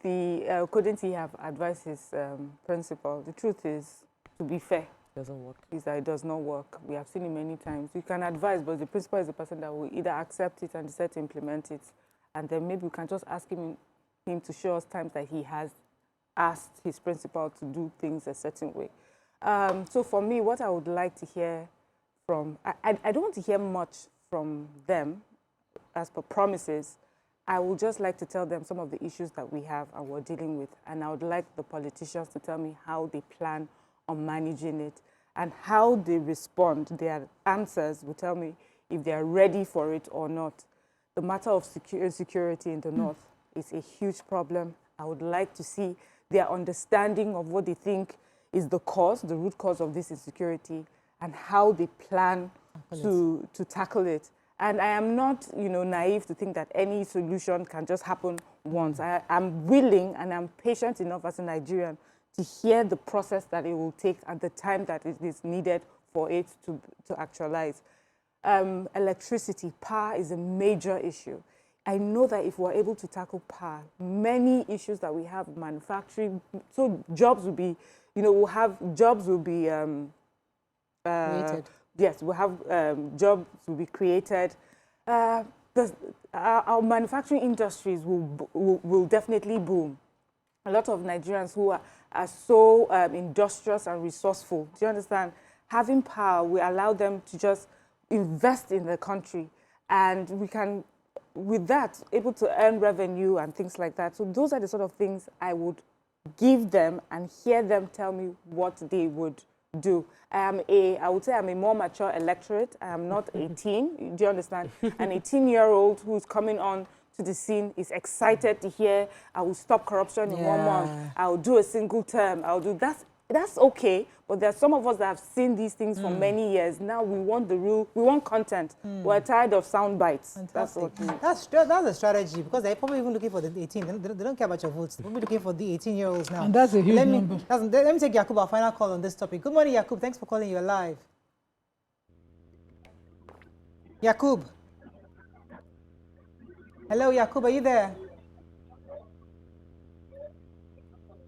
the couldn't he have advised his principal? The truth is, to be fair, Doesn't work. is that it does not work. We have seen it many times. You can advise, but the principal is the person that will either accept it and decide to implement it. And then maybe we can just ask him to show us times that he has asked his principal to do things a certain way. So for me, what I would like to hear from, I don't want to hear much from them as per promises. I would just like to tell them some of the issues that we have and we're dealing with. And I would like the politicians to tell me how they plan on managing it and how they respond. Their answers will tell me if they are ready for it or not. The matter of security in the north is a huge problem. I would like to see their understanding of what they think is the cause, the root cause of this insecurity, and how they plan to tackle it. And I am not, naive to think that any solution can just happen once. I'm willing and I'm patient enough as a Nigerian to hear the process that it will take and the time that it is needed for it to actualize. Electricity, power is a major issue. I know that if we're able to tackle power, many issues that we have, manufacturing, so jobs will be, jobs will be Created. Yes, we'll have jobs will be created. Our manufacturing industries will definitely boom. A lot of Nigerians who are so industrious and resourceful, do you understand? Having power will allow them to just invest in the country, and we can, with that, able to earn revenue and things like that. So those are the sort of things I would give them and hear them tell me what they would do. I would say I'm a more mature electorate. I am not 18. Do you understand? An 18-year-old who's coming on to the scene is excited to hear, I will stop corruption in 1 month. I will do a single term. I'll do that. That's okay. But there are some of us that have seen these things for many years. Now we want the real, we want content. We're tired of sound bites. Fantastic. That's a strategy, because they're probably even looking for the 18. They don't care about your votes. They're probably looking for the 18-year-olds now. And that's a huge number. Let me take Yakub, our final call on this topic. Good morning, Yakub. Thanks for calling. You're live. Yakub. Hello, Yakub. Are you there?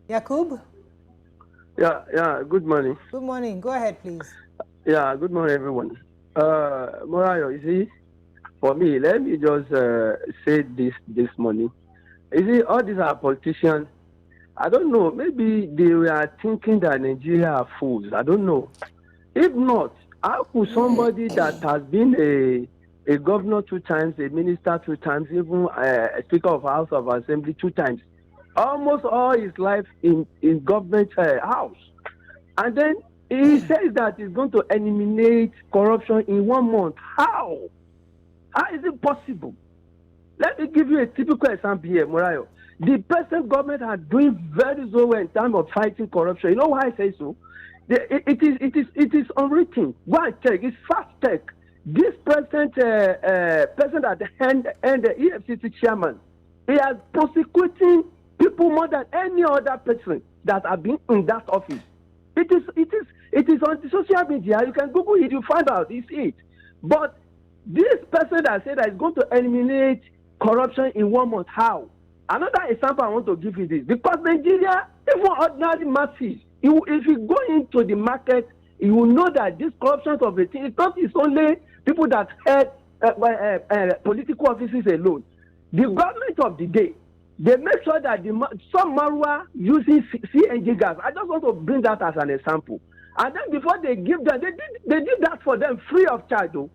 Yakub? Yeah, good morning. Good morning. Go ahead, please. Yeah, good morning, everyone. Morayo, you see, for me, let me just say this morning. You see, all these are politicians. I don't know, maybe they were thinking that Nigeria are fools. I don't know. If not, how could somebody that has been a governor 2 times, a minister 2 times, even a Speaker of House of Assembly 2 times, almost all his life in government house, and then he says that he's going to eliminate corruption in 1 month. How is it possible? Let me give you a typical example here, Morayo. The present government are doing very so well in terms of fighting corruption. You know why I say so? It is unwritten. Go and check. It's fast check. This present person at the end, the EFCC chairman, he is prosecuting people more than any other person that have been in that office. It is on the social media. You can Google it, you find out, it's it. But this person that said that is going to eliminate corruption in 1 month, how? Another example I want to give you this, because Nigeria, even ordinary masses, if you go into the market, you will know that this corruption of the thing, it's only people that had political offices alone. The government of the day, they make sure that some Marwa using CNG gas. I just want to bring that as an example. And then before they give them, they did that for them free of charge, though.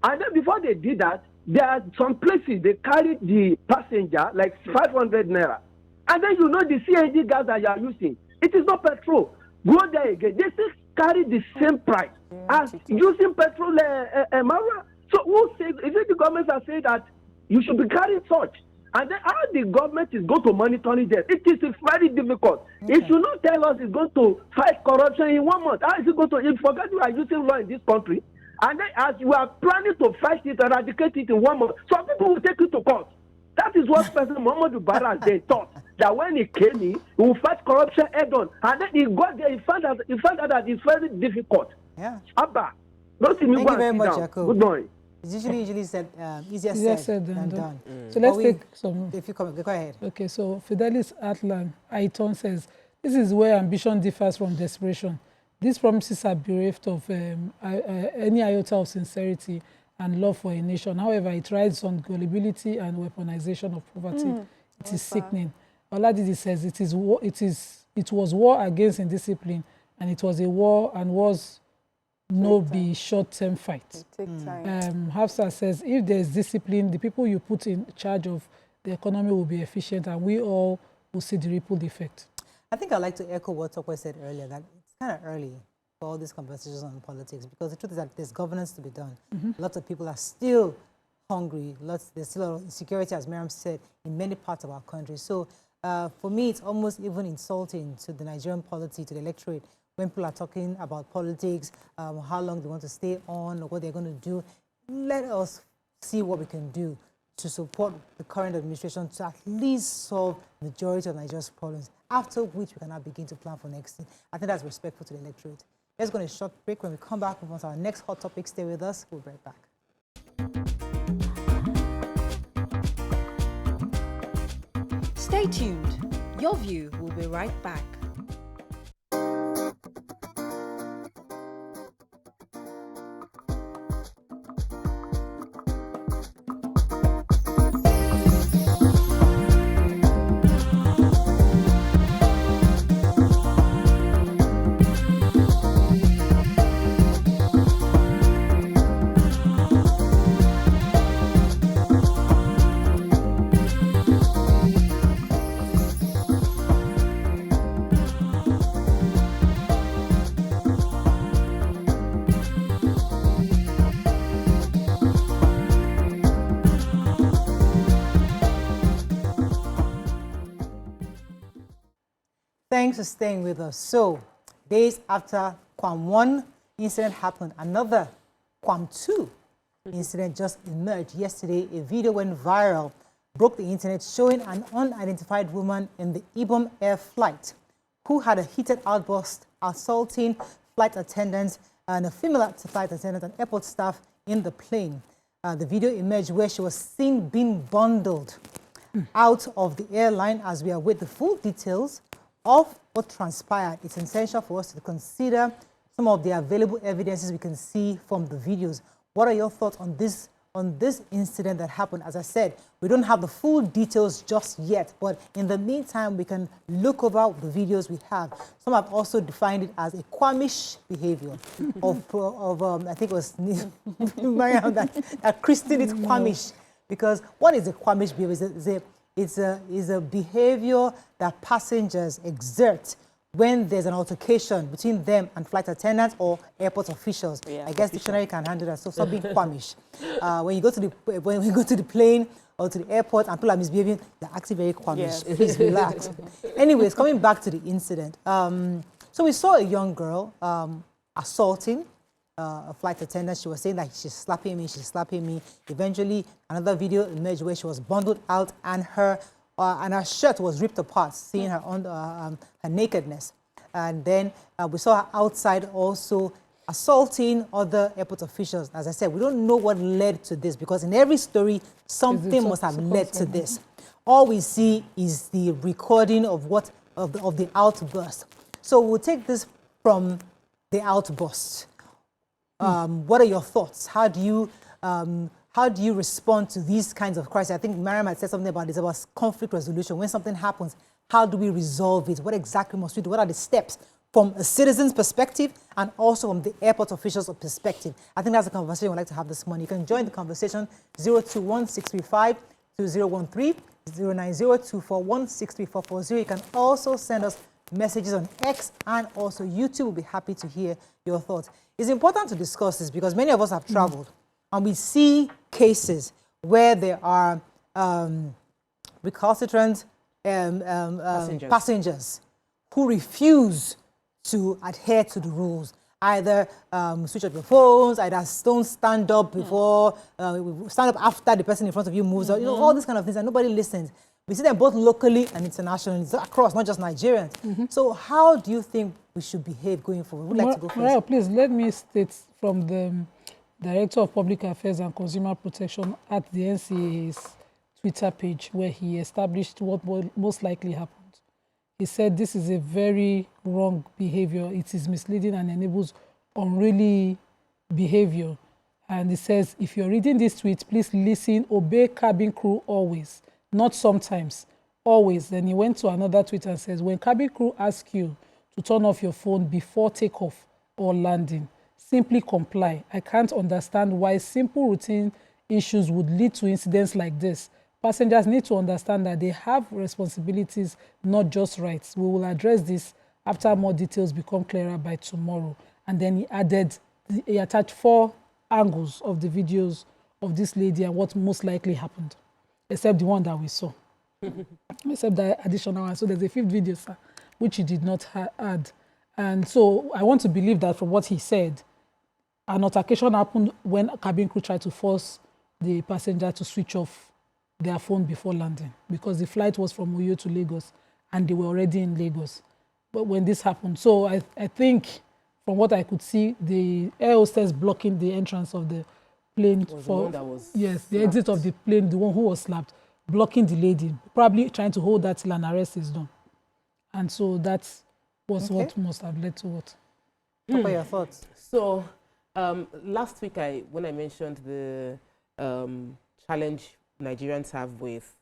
And then before they did that, there are some places they carried the passenger like 500 naira. And then the CNG gas that you are using, it is not petrol. Go there again. They still carry the same price as using petrol Marwa. So who says, is it the government that say that you should be carrying such? And then how the government is going to monitor it, it is very difficult. Okay. If you not tell us it's going to fight corruption in 1 month, how is it going to, you forget you are using law in this country, and then as you are planning to fight it, eradicate it in 1 month, some people will take it to court. That is what President Muhammadu Buhari they thought, that when he came in, he will fight corruption head on. And then he got there, he found out that it's very difficult. Yeah. Abba, don't you very much, Jacob. Good morning. It's usually said, easier said than done. So let's take some. If you come, go ahead. Okay, so Fidelis Atlan Aiton says, this is where ambition differs from desperation. these promises are bereft of any iota of sincerity and love for a nation. However, it rides on gullibility and weaponization of poverty. It is sickening. Oladidi says it was war against indiscipline, and it was a war and was no be short-term fight. Take time. Hafsa says if there is discipline, the people you put in charge of the economy will be efficient, and we all will see the ripple effect. I think I'd like to echo what Tokwe said earlier, that it's kind of early for all these conversations on politics, because the truth is that there's governance to be done. Lots of people are still hungry. There's still a lot of insecurity, as Miriam said, in many parts of our country. So for me, it's almost even insulting to the Nigerian polity, to the electorate, when people are talking about politics, how long they want to stay on, or what they're going to do. Let us see what we can do to support the current administration to at least solve the majority of Nigeria's problems, after which we can now begin to plan for next year. I think that's respectful to the electorate. Let's go on a short break. When we come back, move on to our next hot topic. Stay with us. We'll be right back. Stay tuned. Your View will be right back. Thanks for staying with us. So, days after Quam 1 incident happened, another Quam 2 incident just emerged yesterday. A video went viral, broke the internet, showing an unidentified woman in the Ibom Air flight who had a heated outburst, assaulting flight attendants and a female flight attendant and airport staff in the plane. The video emerged where she was seen being bundled out of the airline. As we await the full details of what transpired, it's essential for us to consider some of the available evidences we can see from the videos. What are your thoughts on this incident that happened? As I said, we don't have the full details just yet, but in the meantime, we can look over the videos we have. Some have also defined it as a Kwamish behavior of I think it was Mariam that christened it Kwamish, because what is a Kwamish behavior? Is a behavior that passengers exert when there's an altercation between them and flight attendants or airport officials. Yeah, I guess dictionary can handle that. So something Kwamish. When you go to the plane or to the airport and people are misbehaving, they're acting very Kwamish. Yes. Please relax. Anyways, coming back to the incident. So we saw a young girl assaulting a flight attendant. She was saying that she's slapping me. Eventually, another video emerged where she was bundled out and her shirt was ripped apart, seeing her on her nakedness. And then we saw her outside also assaulting other airport officials. As I said, we don't know what led to this, because in every story, something must have led to this. All we see is the recording of the outburst. So we'll take this from the outburst. What are your thoughts? How do you respond to these kinds of crises? I think Mariam had said something about this, about conflict resolution. When something happens, how do we resolve it? What exactly must we do? What are the steps from a citizen's perspective and also from the airport officials' perspective? I think that's a conversation we'd like to have this morning. You can join the conversation 021-635-2013, 090-241-63440. You can also send us messages on X and also YouTube. We'll be happy to hear your thoughts. It's important to discuss this because many of us have traveled and we see cases where there are recalcitrant passengers who refuse to adhere to the rules. Either switch off your phones, either don't stand up before, stand up after the person in front of you moves, or, all these kind of things, and nobody listens. We see them both locally and internationally, across, not just Nigerians. So how do you think we should behave going forward? Would like to go first? Well, please, let me state from the Director of Public Affairs and Consumer Protection at the NCA's Twitter page, where he established what most likely happened. He said this is a very wrong behavior. It is misleading and enables unruly behavior. And he says, if you're reading this tweet, please listen, obey cabin crew always, not sometimes, always. Then he went to another tweet and says, when cabin crew ask you to turn off your phone before takeoff or landing, simply comply. I can't understand why simple routine issues would lead to incidents like this. Passengers need to understand that they have responsibilities, not just rights. We will address this after more details become clearer by tomorrow. And then he added, he attached 4 angles of the videos of this lady and what most likely happened, except the one that we saw. Except the additional one. So there's a 5th video, sir, which he did not add. And so I want to believe that from what he said, an altercation happened when a cabin crew tried to force the passenger to switch off their phone before landing, because the flight was from Uyo to Lagos and they were already in Lagos. But when this happened, so I think from what I could see, the air hostess blocking the entrance of the plane Was for the one that was yes, the slapped. exit of the plane, the one who was slapped, blocking the lady, probably trying to hold that till an arrest is done. And so that was what must have led to what. What are your thoughts? So last week, when I mentioned the challenge Nigerians have with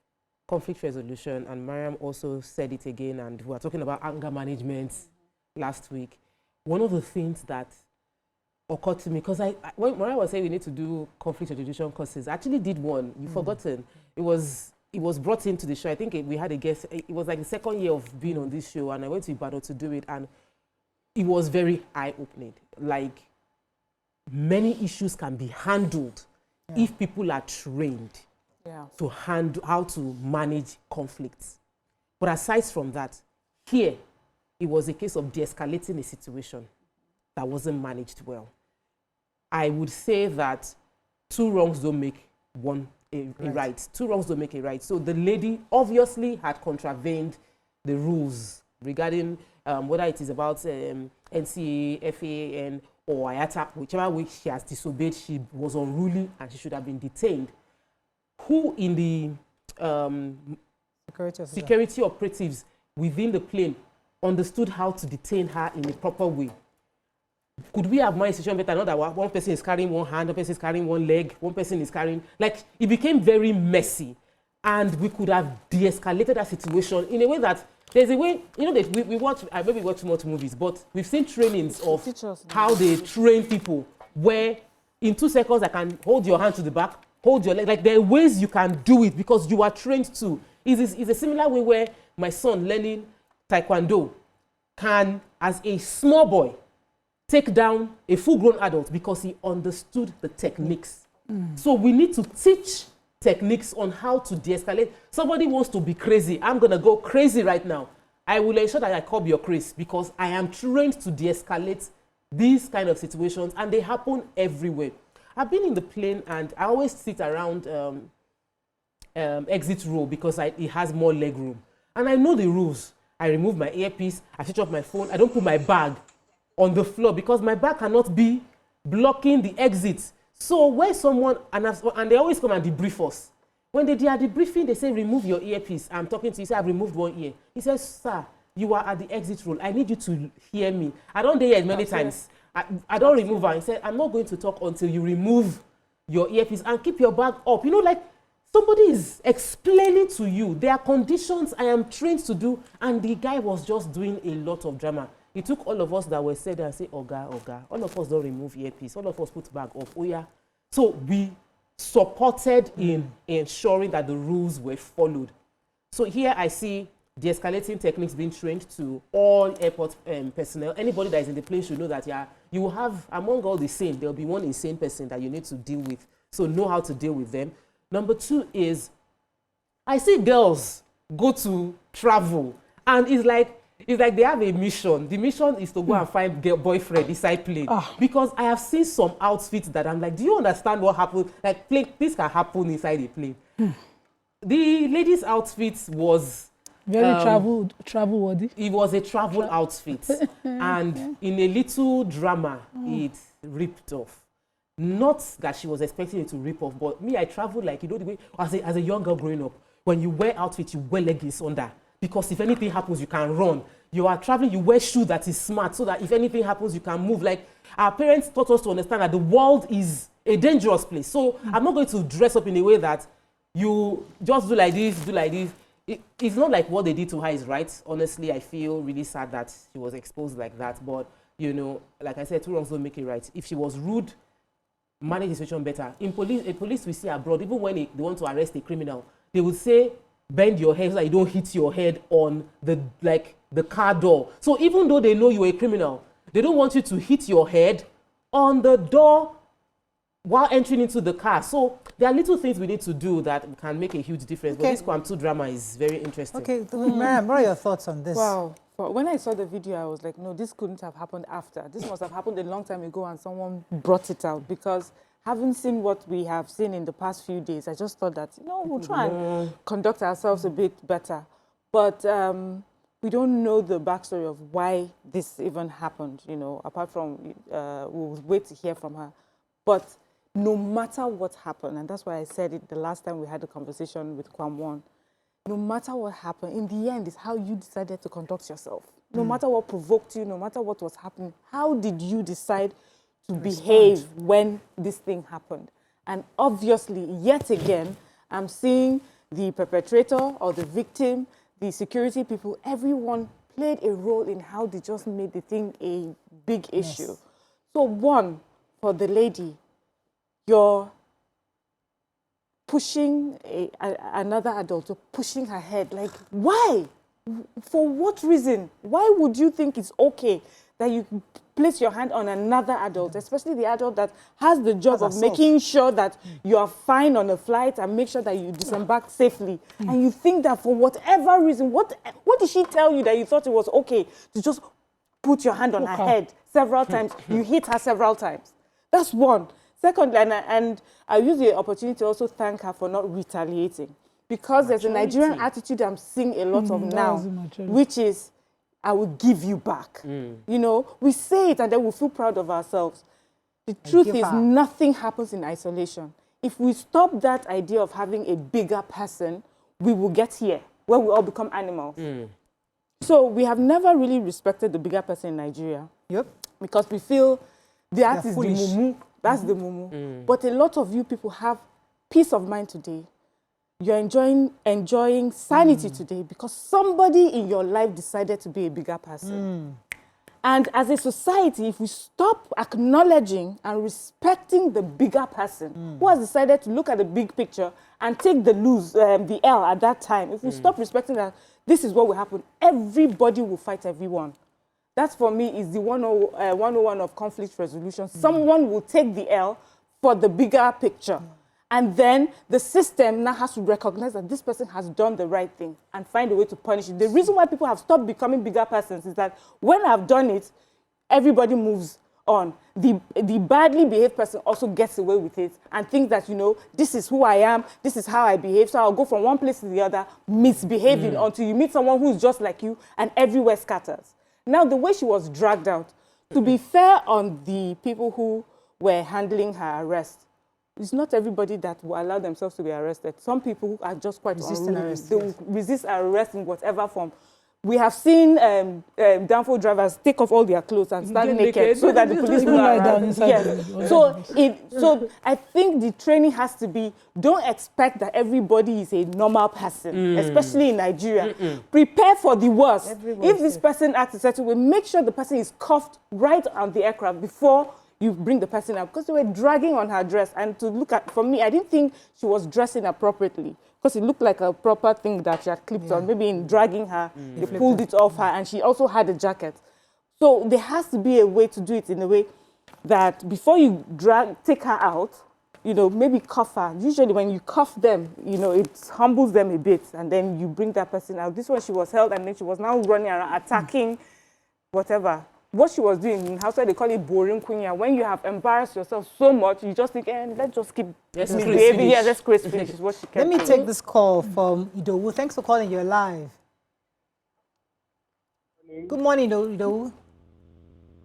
conflict resolution, and Mariam also said it again, and we were talking about anger management last week. One of the things that occurred to me, because when Mariam was saying we need to do conflict resolution courses, I actually did one. You've forgotten. It was brought into the show. I think we had a guest. It was like the 2nd year of being on this show, and I went to Ibadan to do it, and it was very eye-opening. Like, many issues can be handled if people are trained to handle how to manage conflicts. But aside from that, here, it was a case of de-escalating a situation that wasn't managed well. I would say that 2 wrongs don't make a right. 2 wrongs don't make a right. So the lady obviously had contravened the rules regarding whether it is about NCA, FAN, or IATA, whichever way she has disobeyed, she was unruly and she should have been detained. Who in the security operatives within the plane understood how to detain her in a proper way? Could we have managed the situation better? Not that one person is carrying one hand, one person is carrying one leg, one person is carrying... Like, it became very messy. And we could have de-escalated that situation in a way that... There's a way... You know, that we watch... I maybe watch too much movies, but we've seen trainings of how they train people, where in 2 seconds I can hold your hand to the back, hold your leg. Like, there are ways you can do it because you are trained to. It's a similar way where my son learning Taekwondo can, as a small boy, take down a full-grown adult because he understood the techniques. So we need to teach techniques on how to de-escalate. Somebody wants to be crazy. I'm going to go crazy right now. I will ensure that I curb your craze because I am trained to de-escalate these kind of situations, and they happen everywhere. I've been in the plane, and I always sit around exit row because it has more leg room. And I know the rules. I remove my earpiece, I switch off my phone, I don't put my bag on the floor because my bag cannot be blocking the exit. So when someone, and they always come and debrief us. When they are debriefing, they say, remove your earpiece. I'm talking to you, say, I've removed one ear. He says, sir, you are at the exit row. I need you to hear me. I don't hear it many times. I don't remove her. He said, I'm not going to talk until you remove your earpiece and keep your bag up. You know, like somebody is explaining to you. There are conditions I am trained to do. And the guy was just doing a lot of drama. It took all of us that were said and say, Oga, Oga. All of us don't remove earpiece. All of us put bag up. Oh, yeah. So we supported in ensuring that the rules were followed. So here I see de-escalating techniques being trained to all airport personnel. Anybody that is in the plane should know that you will have, among all the sane, there will be one insane person that you need to deal with. So know how to deal with them. Number 2 is, I see girls go to travel, and it's like they have a mission. The mission is to go and find boyfriend inside plane. Because I have seen some outfits that I'm like, do you understand what happened? Like, this can happen inside a plane. The lady's outfit was very travel worthy. It was a travel outfit, and in a little drama, it ripped off. Not that she was expecting it to rip off, but me, I traveled like, you know, the way as a young girl growing up, when you wear outfits, you wear leggings under. because if anything happens, you can run. You are traveling, you wear shoe that is smart so that if anything happens, you can move. Like, our parents taught us to understand that the world is a dangerous place. So I'm not going to dress up in a way that you just do like this, do like this. It's not like what they did to her is right. Honestly, I feel really sad that she was exposed like that. But, you know, like I said, two wrongs don't make it right. If she was rude, manage the situation better. In police we see abroad, even when they want to arrest a criminal, they will say, bend your head so that you don't hit your head on the car door. So even though they know you're a criminal, they don't want you to hit your head on the door while entering into the car. So there are little things we need to do that can make a huge difference. But this Kwamtu drama is very interesting. Okay, Mariam, what are your thoughts on this? Wow. But when I saw the video, I was like, no, this couldn't have happened after. This must have happened a long time ago and someone brought it out. Because having seen what we have seen in the past few days, I just thought that, you know, we'll try and conduct ourselves a bit better. But we don't know the backstory of why this even happened, you know, apart from we'll wait to hear from her. But no matter what happened, and that's why I said it the last time we had a conversation with Kwamwon, no matter what happened, in the end, it's how you decided to conduct yourself. No matter what provoked you, no matter what was happening, how did you decide to behave when this thing happened? And obviously, yet again, I'm seeing the perpetrator or the victim, the security people, everyone played a role in how they just made the thing a big issue. So one, for the lady, you're pushing another adult, you're pushing her head. Like, why? For what reason? Why would you think it's okay that you place your hand on another adult, especially the adult that has the job of making sure that you are fine on a flight and make sure that you disembark safely? And you think that for whatever reason, what did she tell you that you thought it was okay to just put your hand on her head several times? You hit her several times. That's one. Secondly, and I use the opportunity to also thank her for not retaliating, because there's a Nigerian attitude I'm seeing a lot of now, which is, I will give you back. You know, we say it and then we feel proud of ourselves. The truth is, nothing happens in isolation. If we stop that idea of having a bigger person, we will get here, where we all become animals. So we have never really respected the bigger person in Nigeria. Because we feel that is the mumu. That's the mumu. But a lot of you people have peace of mind today. You're enjoying sanity today because somebody in your life decided to be a bigger person. And as a society, if we stop acknowledging and respecting the bigger person who has decided to look at the big picture and take the L at that time, if we stop respecting that, this is what will happen. Everybody will fight everyone. That, for me, is the 101 of conflict resolution. Someone will take the L for the bigger picture. And then the system now has to recognize that this person has done the right thing and find a way to punish it. The reason why people have stopped becoming bigger persons is that when I've done it, everybody moves on. The badly behaved person also gets away with it and thinks that, you know, this is who I am, this is how I behave, so I'll go from one place to the other, misbehaving until you meet someone who's just like you and everywhere scatters. Now, the way she was dragged out, to be fair on the people who were handling her arrest, it's not everybody that will allow themselves to be arrested. Some people are just quite unruly. They will resist arrest in whatever form. We have seen downfall drivers take off all their clothes and stand naked so that the police will not around. So I think the training has to be, don't expect that everybody is a normal person, especially in Nigeria. Prepare for the worst. If this person acts a certain way, make sure the person is cuffed right on the aircraft before you bring the person up, because they were dragging on her dress. And to look at, for me, I didn't think she was dressing appropriately, because it looked like a proper thing that she had clipped on. Maybe in dragging her, they pulled it off her, and she also had a jacket. So there has to be a way to do it in a way that before you take her out, you know, maybe cuff her. Usually when you cuff them, you know, it humbles them a bit, and then you bring that person out. This one, she was held, and then she was now running around, attacking whatever. What she was doing in Hausa, they call it boring kunya. When you have embarrassed yourself so much, you just think, let's just keep misbehaving. Yeah, let's Chris finish is what she kept Let me take this call from Idowu. Thanks for calling. You're live. Good morning, Idowu.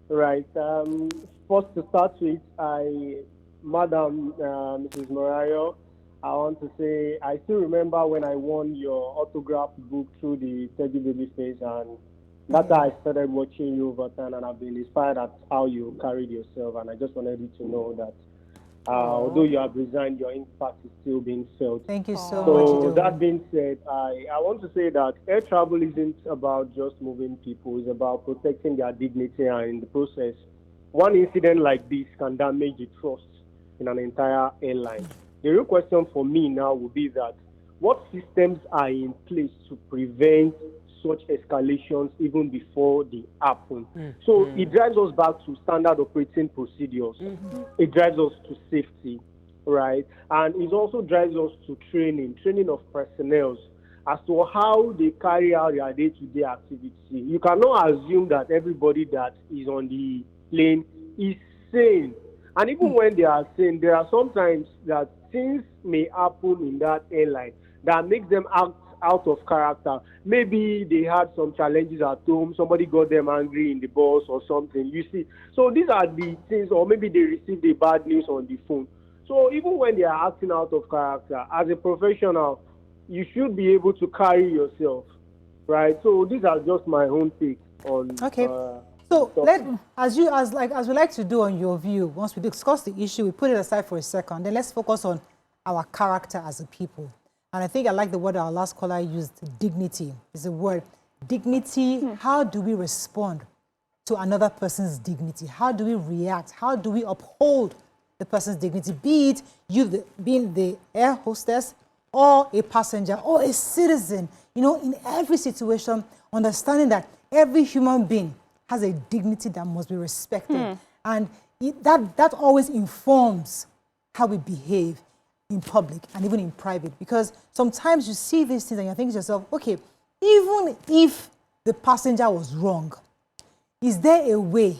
Right. First to start with, Madam Mrs. MORAYO, I want to say I still remember when I won your autograph book through the Teddy Baby Face, and that's how I started watching you over time, and I've been inspired at how you carried yourself. And I just wanted you to know that although you have resigned, your impact is still being felt. Thank you so So much. that being said, I want to say that air travel isn't about just moving people. It's about protecting their dignity, and in the process, one incident like this can damage the trust in an entire airline. The real question for me now would be that what systems are in place to prevent such escalations even before they happen? So it drives us back to standard operating procedures. It drives us to safety, right? And it also drives us to training of personnel as to how they carry out their day-to-day activity. You cannot assume that everybody that is on the plane is sane. And even when they are sane, there are sometimes that things may happen in that airline that makes them act out of character. Maybe they had some challenges at home, somebody got them angry in the bus or something, you see. So these are the things, or maybe they received the bad news on the phone. So even when they are acting out of character, as a professional, you should be able to carry yourself, right? So these are just my own take on. Okay. So as we like to do on Your View, once we discuss the issue, we put it aside for a second. Then let's focus on our character as a people. And I think I like the word our last caller used, dignity. Is a word. Dignity. How do we respond to another person's dignity? How do we react? How do we uphold the person's dignity? Be it you being the air hostess, or a passenger, or a citizen. You know, in every situation, understanding that every human being has a dignity that must be respected. And that always informs how we behave in public and even in private. Because sometimes you see these things and you think to yourself, okay, even if the passenger was wrong, is there a way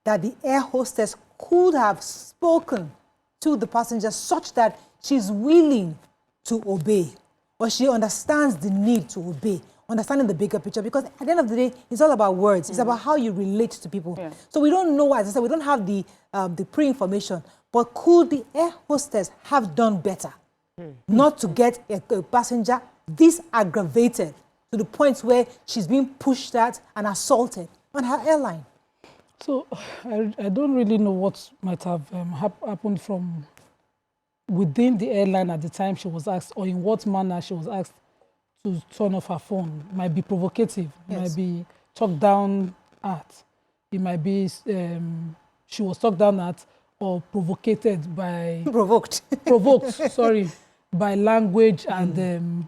that the air hostess could have spoken to the passenger such that she's willing to obey, or she understands the need to obey, understanding the bigger picture? Because at the end of the day, it's all about words. It's about how you relate to people. So we don't know, as I said, we don't have the pre-information, but could the air hostess have done better not to get a passenger this aggravated to the point where she's being pushed at and assaulted on her airline? So I don't really know what might have happened from within the airline at the time she was asked, or in what manner she was asked to turn off her phone. It might be provocative, it might be talked down at, it might be she was talked down at or provocated by... Provoked, sorry, by language and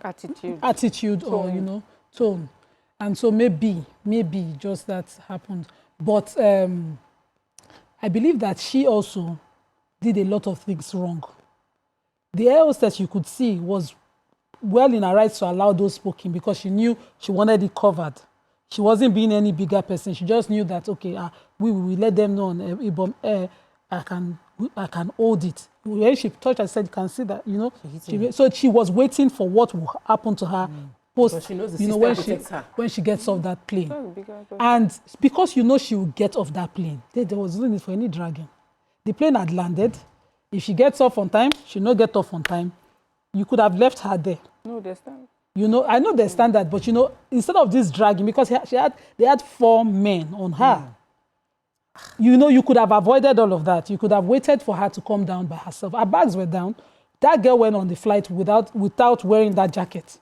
attitude tone. or, you know, tone. And so maybe just that happened. But I believe that she also did a lot of things wrong. The air hostess, you could see, was well in her rights to allow those spoken because she knew she wanted it covered. She wasn't being any bigger person. She just knew that, okay, we let them know on Ibom Air, I can hold it. When she touched, I said, you can see that, you know. So she was waiting for what will happen to her post, she knows the you know, when she gets off that plane. And because you know she will get off that plane, there was no need for any dragging. The plane had landed. If she gets off on time, she'll not get off on time. You could have left her there. No, they stand. You know, I know they stand that, but you know, instead of this dragging, because they had 4 men on her. You know, you could have avoided all of that. You could have waited for her to come down by herself. Her bags were down. That girl went on the flight without wearing that jacket,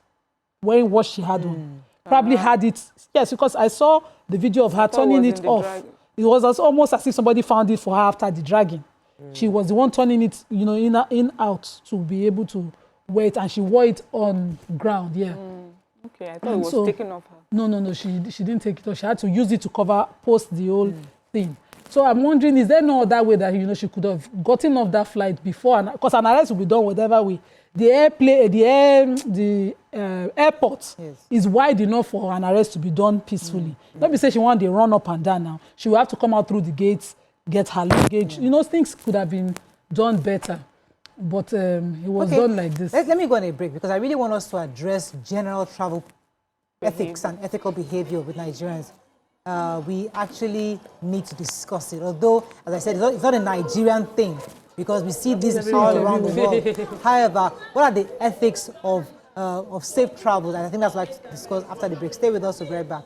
wearing what she had on. Probably had it, yes, because I saw the video of her turning it off. It was almost as if somebody found it for her after the dragging. She was the one turning it, you know, in out to be able to wear it, and she wore it on ground, Okay, I thought it was taken off her. No, she didn't take it off. She had to use it to post the whole thing. So I'm wondering, is there no other way that, you know, she could have gotten off that flight before? Because an arrest will be done whatever way. The airport is wide enough for an arrest to be done peacefully. Let me say she wanted to run up and down now. She will have to come out through the gates, get her luggage. You know, things could have been done better. But it was done like this. Let me go on a break, because I really want us to address general travel ethics and ethical behavior with Nigerians. We actually need to discuss it. Although, as I said, it's not a Nigerian thing. because we see this all around the world. However, what are the ethics of safe travel? And I think that's what I'd like to discuss after the break. Stay with us, we'll be right back.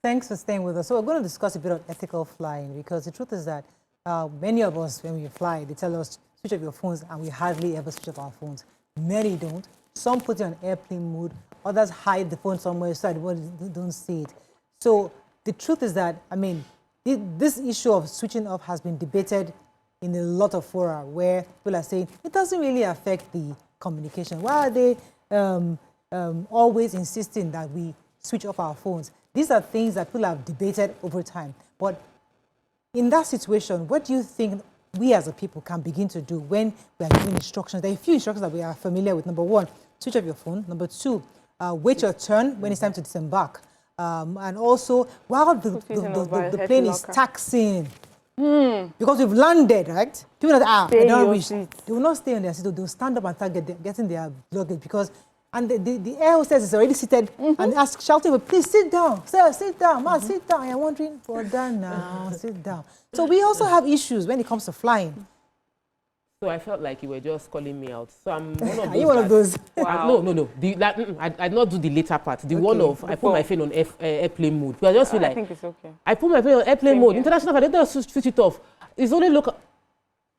Thanks for staying with us. So we're going to discuss a bit of ethical flying, because the truth is that many of us, when we fly, they tell us switch off your phones, and we hardly ever switch off our phones. Many don't. Some put it on airplane mode. Others hide the phone somewhere so that they don't see it. So the truth is that, I mean, this issue of switching off has been debated in a lot of fora where people are saying it doesn't really affect the communication. Why are they always insisting that we switch off our phones? These are things that people have debated over time. But in that situation, what do you think we as a people can begin to do when we are giving instructions? There are a few instructions that we are familiar with. Number one, switch off your phone. Number two, wait your turn when it's time to disembark. And also, while the plane is taxiing, because we've landed, right? People that they don't reach, they will not stay on their seat. They will stand up and start getting their luggage, because the air hostess is already seated and shouting, please sit down, sir, sit down, ma, sit down. You're wondering, for that now, sit down. So we also have issues when it comes to flying. So I felt like you were just calling me out. So I'm one of those. Are you one of those? Wow. No. I did not do the later part. The one of I put my phone on airplane mode. Because I just feel like I think it's okay. I put my phone on airplane mode. International, I don't switch it off. It's only look.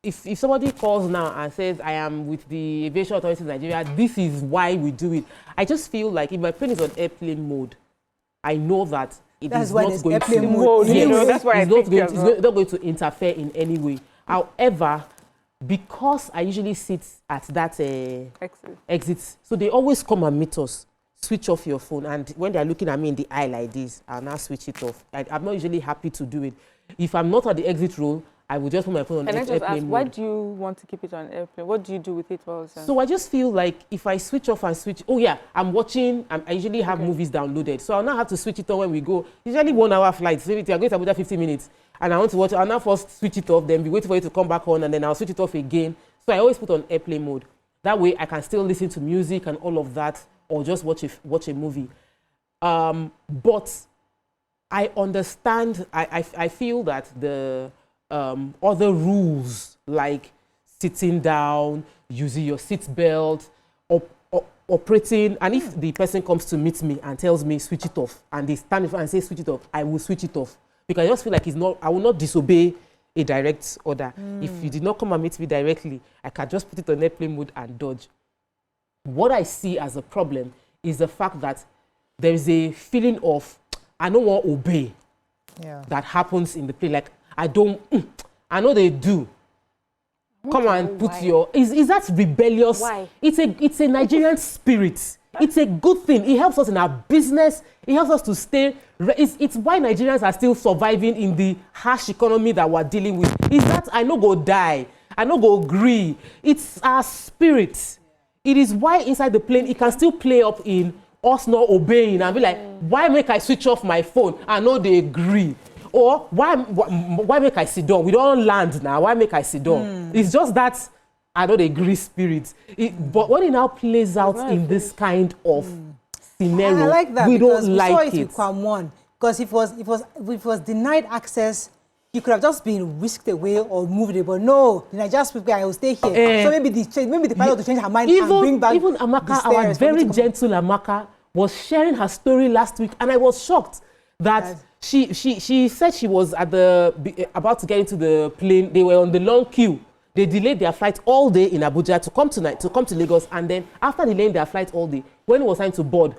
If somebody calls now and says, I am with the aviation authorities in Nigeria, this is why we do it. I just feel like if my plane is on airplane mode, I know that it is not going to... Mode. Yes, You know, that's why it's not going to interfere in any way. However, because I usually sit at that exit, so they always come and meet us, switch off your phone. And when they're looking at me in the eye like this, I'll now switch it off. I'm not usually happy to do it. If I'm not at the exit row, I will just put my phone on airplane mode. And I just ask, why do you want to keep it on airplane? What do you do with it? So I just feel like if I switch off and switch, I'm watching, I usually have movies downloaded. So I'll now have to switch it on when we go. Usually 1 hour flights. So if you're going to Abuja 50 minutes and I want to watch, I'll now first switch it off, then be waiting for it to come back on, and then I'll switch it off again. So I always put on airplane mode. That way I can still listen to music and all of that, or just watch a movie. But I understand, I feel that the other rules like sitting down, using your seat belt, operating, and if the person comes to meet me and tells me switch it off, and they stand in front and say switch it off, I will switch it off, because I just feel like I will not disobey a direct order. If you did not come and meet me directly, I can just put it on airplane mode and dodge. What I see as a problem is the fact that there is a feeling of I don't want to obey that happens in the plane. Like I know they do. Come and put your... Is that rebellious? Why? It's a Nigerian spirit. It's a good thing. It helps us in our business. It helps us to stay... It's why Nigerians are still surviving in the harsh economy that we're dealing with. Is that I no go die. I no go agree. It's our spirit. It is why inside the plane, it can still play up in us not obeying and be like, why make I switch off my phone? I know they agree. Or why make I sit down? We don't land now. Why make I sit down? It's just that I don't agree spirit. But when it now plays out in this kind of scenario, I like that, we because don't we like saw it it. with Kwam. Because if it was denied access, you could have just been whisked away or moved away. But no, the Nigerian people, I will stay here. So maybe the pilot will change her mind and bring back. Even Amaka, our very gentle Amaka, was sharing her story last week, and I was shocked that she said she was about to get into the plane. They were on the long queue. They delayed their flight all day in Abuja to come to Lagos, and then after delaying their flight all day, when it was time to board,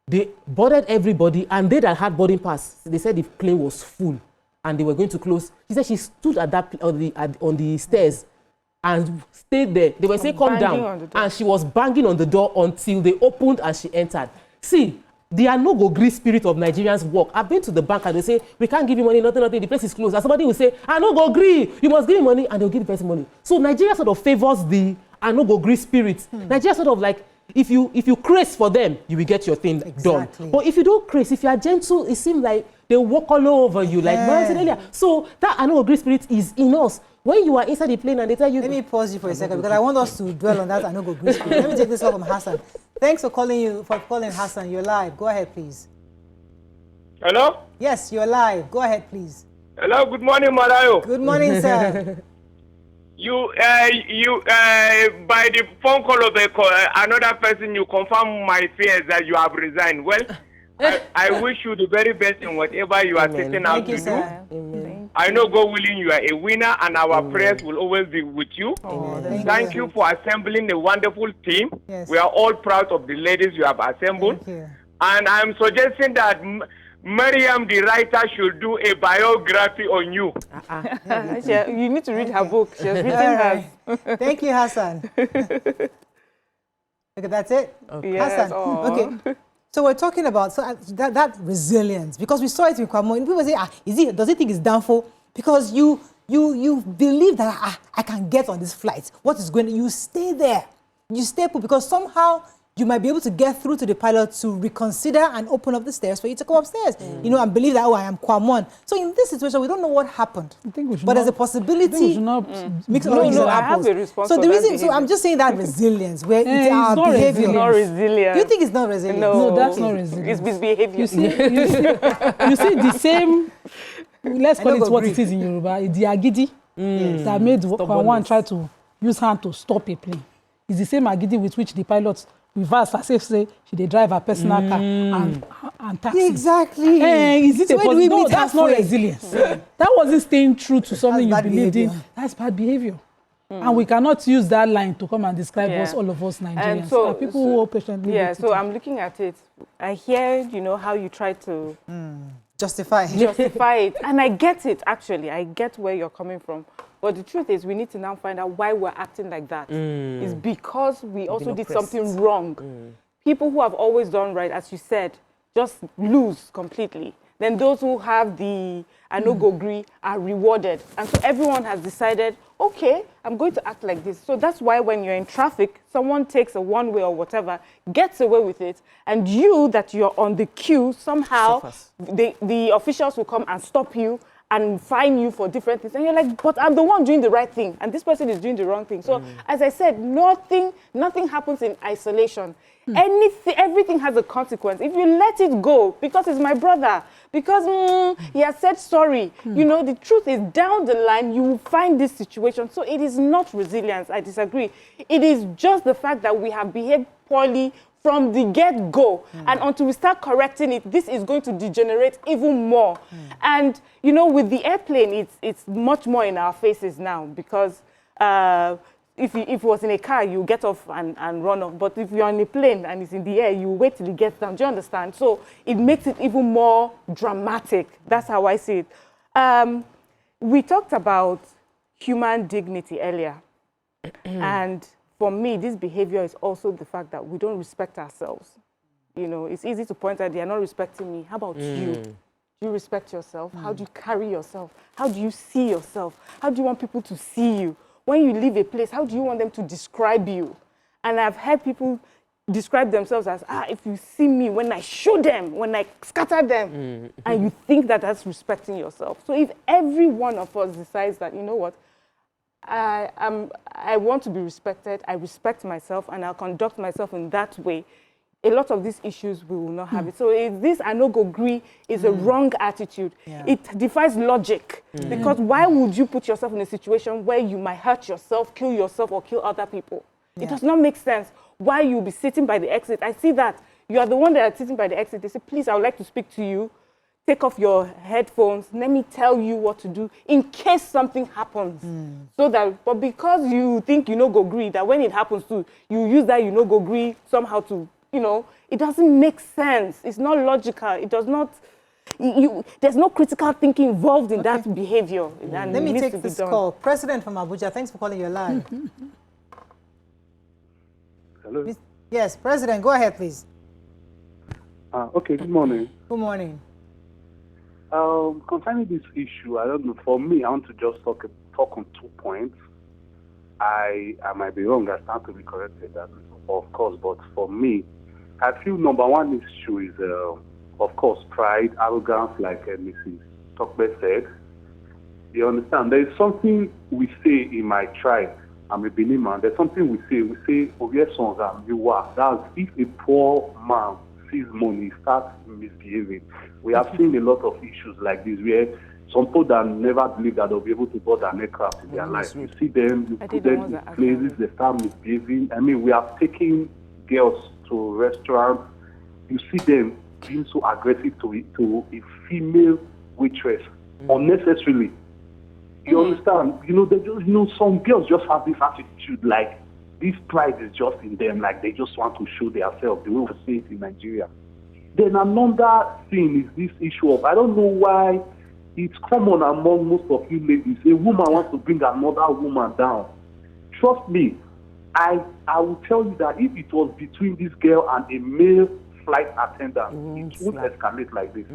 They boarded everybody, and they that had boarding pass, they said the plane was full and they were going to close. She said she stood at that on the stairs and stayed there. They were saying, come down. And she was banging on the door until they opened and she entered. See, the no-go-gree spirit of Nigerians work. I've been to the bank and they say, we can't give you money, nothing, the place is closed. And somebody will say, I no-go-gree, you must give me money, and they'll give the person money. So Nigeria sort of favors the no-go-gree spirit. Nigeria sort of like, if you craze for them, you will get your thing done. But if you don't craze, if you are gentle, it seems like they walk all over you, like Mara said earlier. So that no-go-gree spirit is in us. When you are inside the plane and they tell you... Let me pause you for a second because I want us to dwell on that no-go-gree spirit. Let me take this one from Hassan. Thanks for calling Hassan. You're live. Go ahead, please. Hello? Yes, you're live. Go ahead, please. Hello, good morning, Morayo. Good morning, sir. You by the phone call of another person, you confirm my fears that you have resigned. Well, I wish you the very best in whatever you are setting out to do. Amen. I know, God willing, you are a winner, and our prayers will always be with you. Thank you for assembling a wonderful team. Yes. We are all proud of the ladies you have assembled. Thank you. And I'm suggesting that Mariam, the writer, should do a biography on you. You need to read her book. She has written hers. Thank you, Hassan. Okay, that's it? Okay. Yes, Hassan. Okay. So we're talking about that resilience, because we saw it in Kwamo. People say, does he think it's downfall? Because you believe that I can get on this flight. What is going on? You stay there. You stay put because somehow you might be able to get through to the pilot to reconsider and open up the stairs for you to come upstairs. You know, and believe that, I am Kwamon. So in this situation, we don't know what happened. I think we should but there's a possibility. Mix I have a response. So the reason, so I'm just saying that resilience, where it's our behavior. It's not resilient. You think it's not resilient? No, that's not resilient. It's misbehavior. You see the same. Let's call it what it is in Yoruba. The agidi that made one try to use hand to stop a plane. It's the same agidi with which the pilots reverse as if say they drive a personal car and taxi. Exactly. Is it no, that's not resilience. That wasn't staying true to something you believed in. That's bad behavior. And we cannot use that line to come and describe us, all of us Nigerians. And so, people who are patiently. Yeah, so I'm looking at it. I hear, how you try to justify it. And I get it, actually. I get where you're coming from. But the truth is, we need to now find out why we're acting like that. It's because we also did something wrong. People who have always done right, as you said, just lose completely. Then those who have the no-go-gree are rewarded. And so everyone has decided, okay, I'm going to act like this. So that's why when you're in traffic, someone takes a one-way or whatever, gets away with it, and you, that you're on the queue, somehow the officials will come and stop you and fine you for different things. And you're like, but I'm the one doing the right thing, and this person is doing the wrong thing. So as I said, nothing happens in isolation. Everything has a consequence. If you let it go, because it's my brother, because he has said sorry, the truth is down the line, you will find this situation. So it is not resilience, I disagree. It is just the fact that we have behaved poorly from the get-go. And until we start correcting it, this is going to degenerate even more. And, with the airplane, it's much more in our faces now because if it was in a car, you get off and run off. But if you're on a plane and it's in the air, you wait till it gets down. Do you understand? So it makes it even more dramatic. That's how I see it. We talked about human dignity earlier. And for me, this behavior is also the fact that we don't respect ourselves. It's easy to point out, they are not respecting me. How about you? Do you respect yourself? How do you carry yourself? How do you see yourself? How do you want people to see you? When you leave a place, how do you want them to describe you? And I've heard people describe themselves as, if you see me, when I show them, when I scatter them, and you think that that's respecting yourself. So if every one of us decides that, you know what, I want to be respected, I respect myself, and I'll conduct myself in that way, a lot of these issues we will not have it. So this no-go-gree is a wrong attitude. It defies logic. Because why would you put yourself in a situation where you might hurt yourself, or kill other people? It does not make sense. Why you'll be sitting by the exit. I see that. You are the one that are sitting by the exit. They say, please, I would like to speak to you. Take off your headphones. Let me tell you what to do in case something happens. But because you think go-gree, that when it happens too, you use that go-gree somehow to, you know, it doesn't make sense. It's not logical. It does not, there's no critical thinking involved in that behavior. And Let me take this call. President from Abuja, thanks for calling your line. Hello. Yes, President, go ahead, please. Okay, good morning. Good morning. Concerning this issue, I don't know, for me, I want to just talk on 2 points. I might be wrong, I stand to be corrected, of course, but for me, I feel number one issue is, of course, pride, arrogance, like Mrs. Tokbe said. You understand? There is something we say in my tribe. I'm a Benin man. There's something we say, oh yes, sons, you are. That's if a poor man sees money, starts misbehaving. We have seen a lot of issues like this where some people that never believe that they'll be able to board an aircraft in their life. You see them, you put them in places, they start misbehaving. I mean, we have taken girls to restaurants. You see them being so aggressive to a female waitress unnecessarily. You understand? You know, they just, you know, some girls just have this attitude, like this pride is just in them, like they just want to show themselves the way we see it in Nigeria. Then another thing is this issue of, I don't know why it's common among most of you ladies. A woman wants to bring another woman down. Trust me, I will tell you that if it was between this girl and a male flight attendant, it won't escalate like this.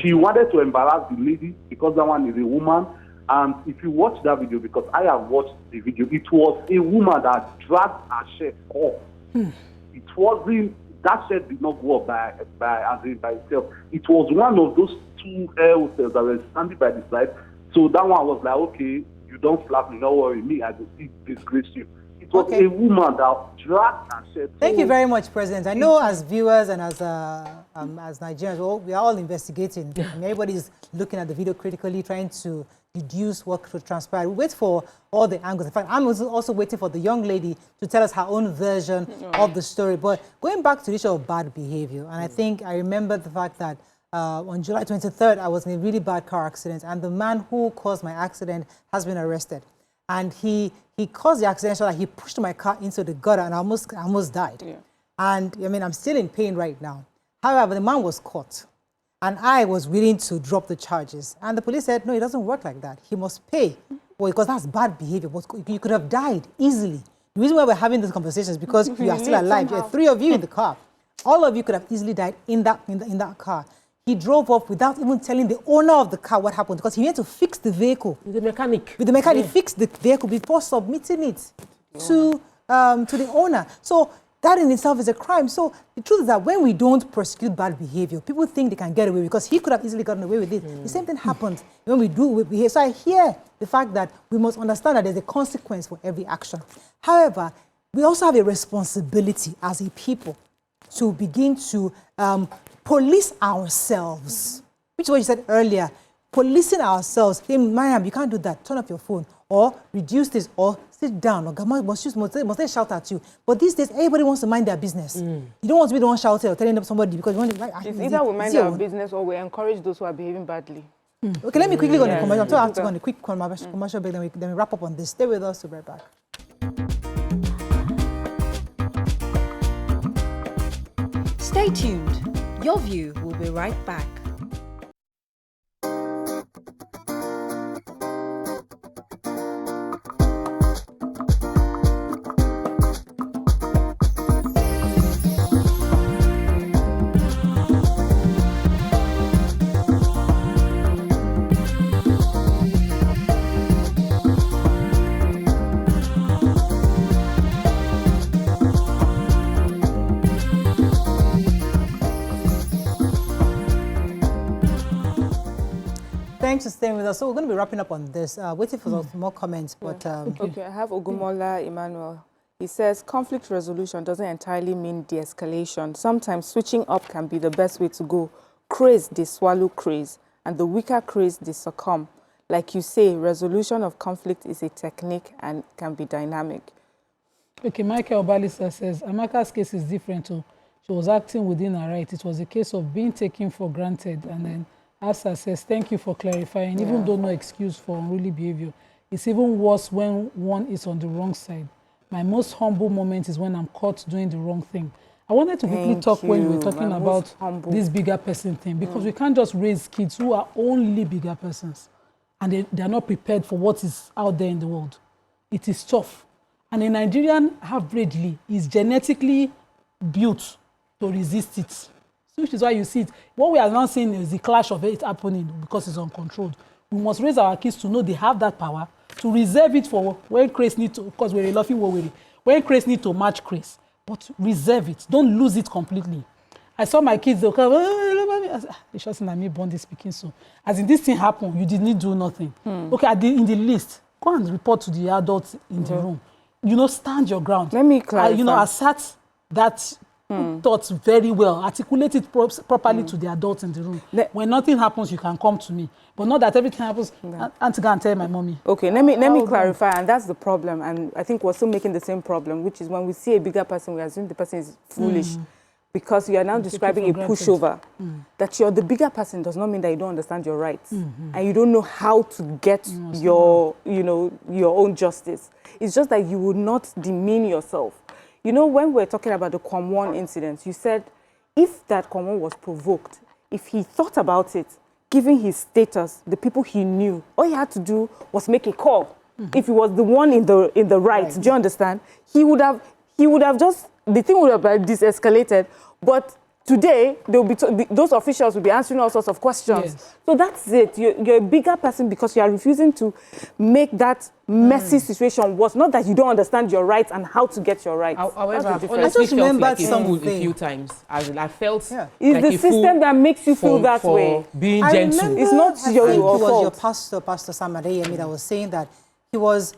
She wanted to embarrass the lady because that one is a woman. And if you watch that video, because I have watched the video, it was a woman that dragged her shirt off. It wasn't, that shirt did not go up by itself. It was one of those two air hostels that were standing by the side. So that one was like, okay, you don't flap me, don't worry, me, I will still disgrace you. It was a woman that dragged her shirt. Thank you very much, President. I know as viewers and as Nigerians, we are all investigating. And everybody's looking at the video critically, trying to deduce what could transpire. We wait for all the angles. In fact, I'm also waiting for the young lady to tell us her own version of the story. But going back to the issue of bad behavior, and I think I remember the fact that on July 23rd, I was in a really bad car accident, and the man who caused my accident has been arrested. And he caused the accident so that he pushed my car into the gutter, and I almost died. Yeah. And I mean, I'm still in pain right now. However, the man was caught. And I was willing to drop the charges. And the police said, no, it doesn't work like that. He must pay. Well, because that's bad behavior. But you could have died easily. The reason why we're having this conversation is because you are still alive. There are 3 of you in the car. All of you could have easily died in that car. He drove off without even telling the owner of the car what happened, because he had to fix the vehicle. With the mechanic. With the mechanic, fixed the vehicle before submitting it to the owner. So that in itself is a crime. So the truth is that when we don't prosecute bad behavior, people think they can get away because he could have easily gotten away with it. The same thing happens when we do behave. So I hear the fact that we must understand that there's a consequence for every action. However, we also have a responsibility as a people to begin to police ourselves, which is what you said earlier. Policing ourselves, saying, Mariam, you can't do that, turn off your phone, or reduce this, or sit down, or must they shout at you. But these days, everybody wants to mind their business. You don't want to be the one shouting or telling somebody because you want to... It's either we mind our business or we encourage those who are behaving badly. Okay, let me quickly go on the commercial. I'm going to have to go on a quick commercial break, then we wrap up on this. Stay with us, we'll be right back. Stay tuned. Your View will be right back. Thanks for staying with us. So we're going to be wrapping up on this. Waiting for some more comments. But okay, I have Ogumola Emmanuel. He says, conflict resolution doesn't entirely mean de-escalation. Sometimes switching up can be the best way to go. Craze, they swallow craze, and the weaker craze, they succumb. Like you say, resolution of conflict is a technique and can be dynamic. Okay, Michael Balisa says, Amaka's case is different too. She was acting within her right. It was a case of being taken for granted. And then Asa says, thank you for clarifying. Even though no excuse for unruly behavior, it's even worse when one is on the wrong side. My most humble moment is when I'm caught doing the wrong thing. I wanted to quickly Thank talk when you you. were talking My about most humble. this bigger person thing, because we can't just raise kids who are only bigger persons and they are not prepared for what is out there in the world. It is tough. And a Nigerian averagely is genetically built to resist it, which is why you see it. What we are now seeing is the clash of it happening because it's uncontrolled. We must raise our kids to know they have that power, to reserve it for when craze need to, because we're laughing when craze need to match craze, but reserve it. Don't lose it completely. I saw my kids, they'll come, it's just me born this speaking so. As in this thing happened, you didn't do nothing. Okay, in the list, go and report to the adults in the room. You know, stand your ground. Let me clarify. You know, assert that thoughts very well, articulate it properly to the adults in the room. When nothing happens, you can come to me. But not that everything happens, and to go and tell my mommy. Okay, let me clarify, and that's the problem. And I think we're still making the same problem, which is when we see a bigger person, we assume the person is foolish. Because you are now describing a pushover. That you're the bigger person does not mean that you don't understand your rights. And you don't know how to get your own justice. It's just that you would not demean yourself. You know, when we're talking about the Kwamwon incident, you said if that Kwamwon was provoked, if he thought about it, given his status, the people he knew, all he had to do was make a call. If he was the one in the right, do you understand? He would have just, the thing would have been de-escalated, but today, those officials will be answering all sorts of questions. Yes. So that's it. You're a bigger person because you are refusing to make that messy situation worse. Not that you don't understand your rights and how to get your rights. However, I just remembered something a few times. As in, I felt it's like the system that makes you feel that way. Being I gentle. remember, It's not your I think fault. it was your pastor, Pastor Sam Adeyemi, that was saying that he was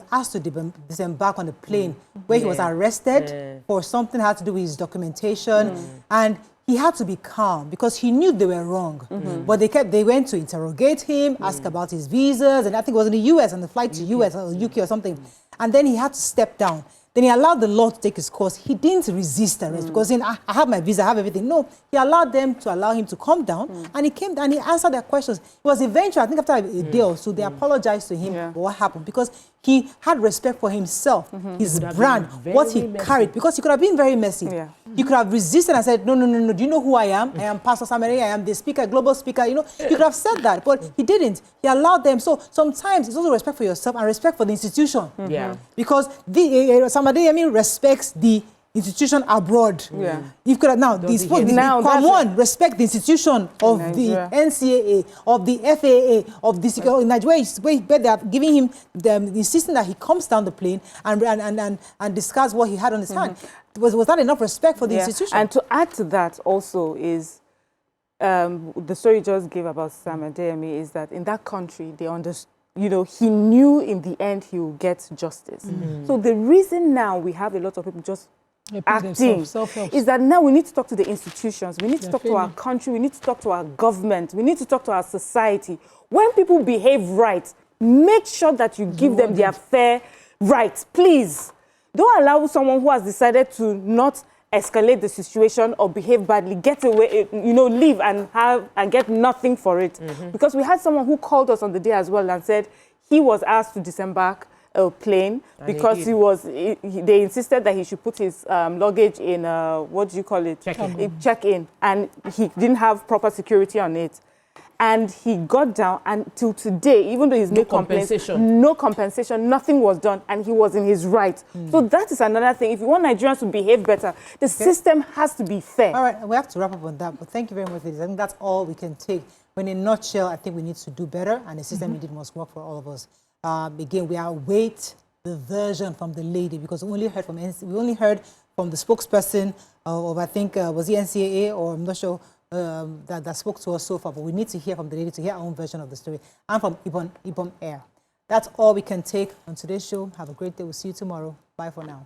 asked to disembark on the plane where he was arrested for something that had to do with his documentation. And he had to be calm because he knew they were wrong. But they went to interrogate him, ask about his visas, and I think it was in the US, on the flight to US or UK or something. And then he had to step down. Then he allowed the law to take his course. He didn't resist arrest because saying, I have my visa, I have everything. No, he allowed them to allow him to come down, and he came down, he answered their questions. It was eventually, I think after a day or so, they apologized to him for what happened because he had respect for himself, his brand, what he carried, because he could have been very messy. He could have resisted and said, no, do you know who I am? I am Pastor Samere, I am the speaker, global speaker. You know, he could have said that, but he didn't. He allowed them. So sometimes it's also respect for yourself and respect for the institution. Because Samadeyemi respects the institution abroad. You could have now Kwamwon respect the institution of the NCAA, of the FAA, of the in Nigeria, where they are giving him insisting that he comes down the plane and discuss what he had on his hand. Was that enough respect for the institution? And to add to that also is the story you just gave about Sam Adeyemi is that in that country they understood. You know, he knew in the end he will get justice. So the reason now we have a lot of people just acting is that now we need to talk to the institutions, we need to talk to our country, we need to talk to our government, we need to talk to our society. When people behave right, make sure that you give them their fair rights, please. Don't allow someone who has decided to not escalate the situation or behave badly, get away, leave and get nothing for it. Because we had someone who called us on the day as well and said he was asked to disembark a plane because they insisted that he should put his luggage in, what do you call it? Check-in. And he didn't have proper security on it. And he got down, and till today, even though he's made complaints, no compensation, nothing was done, and he was in his right. So that is another thing. If you want Nigerians to behave better, the system has to be fair. All right, we have to wrap up on that, but thank you very much, ladies. I think that's all we can take. But in a nutshell, I think we need to do better, and the system indeed must work for all of us. Again, we await the version from the lady, because we only heard from the spokesperson of, I think, was the NCAA, or I'm not sure, that spoke to us so far, but we need to hear from the lady to hear our own version of the story, and from Ibom Air. That's all we can take on today's show. Have a great day. We'll see you tomorrow. Bye for now.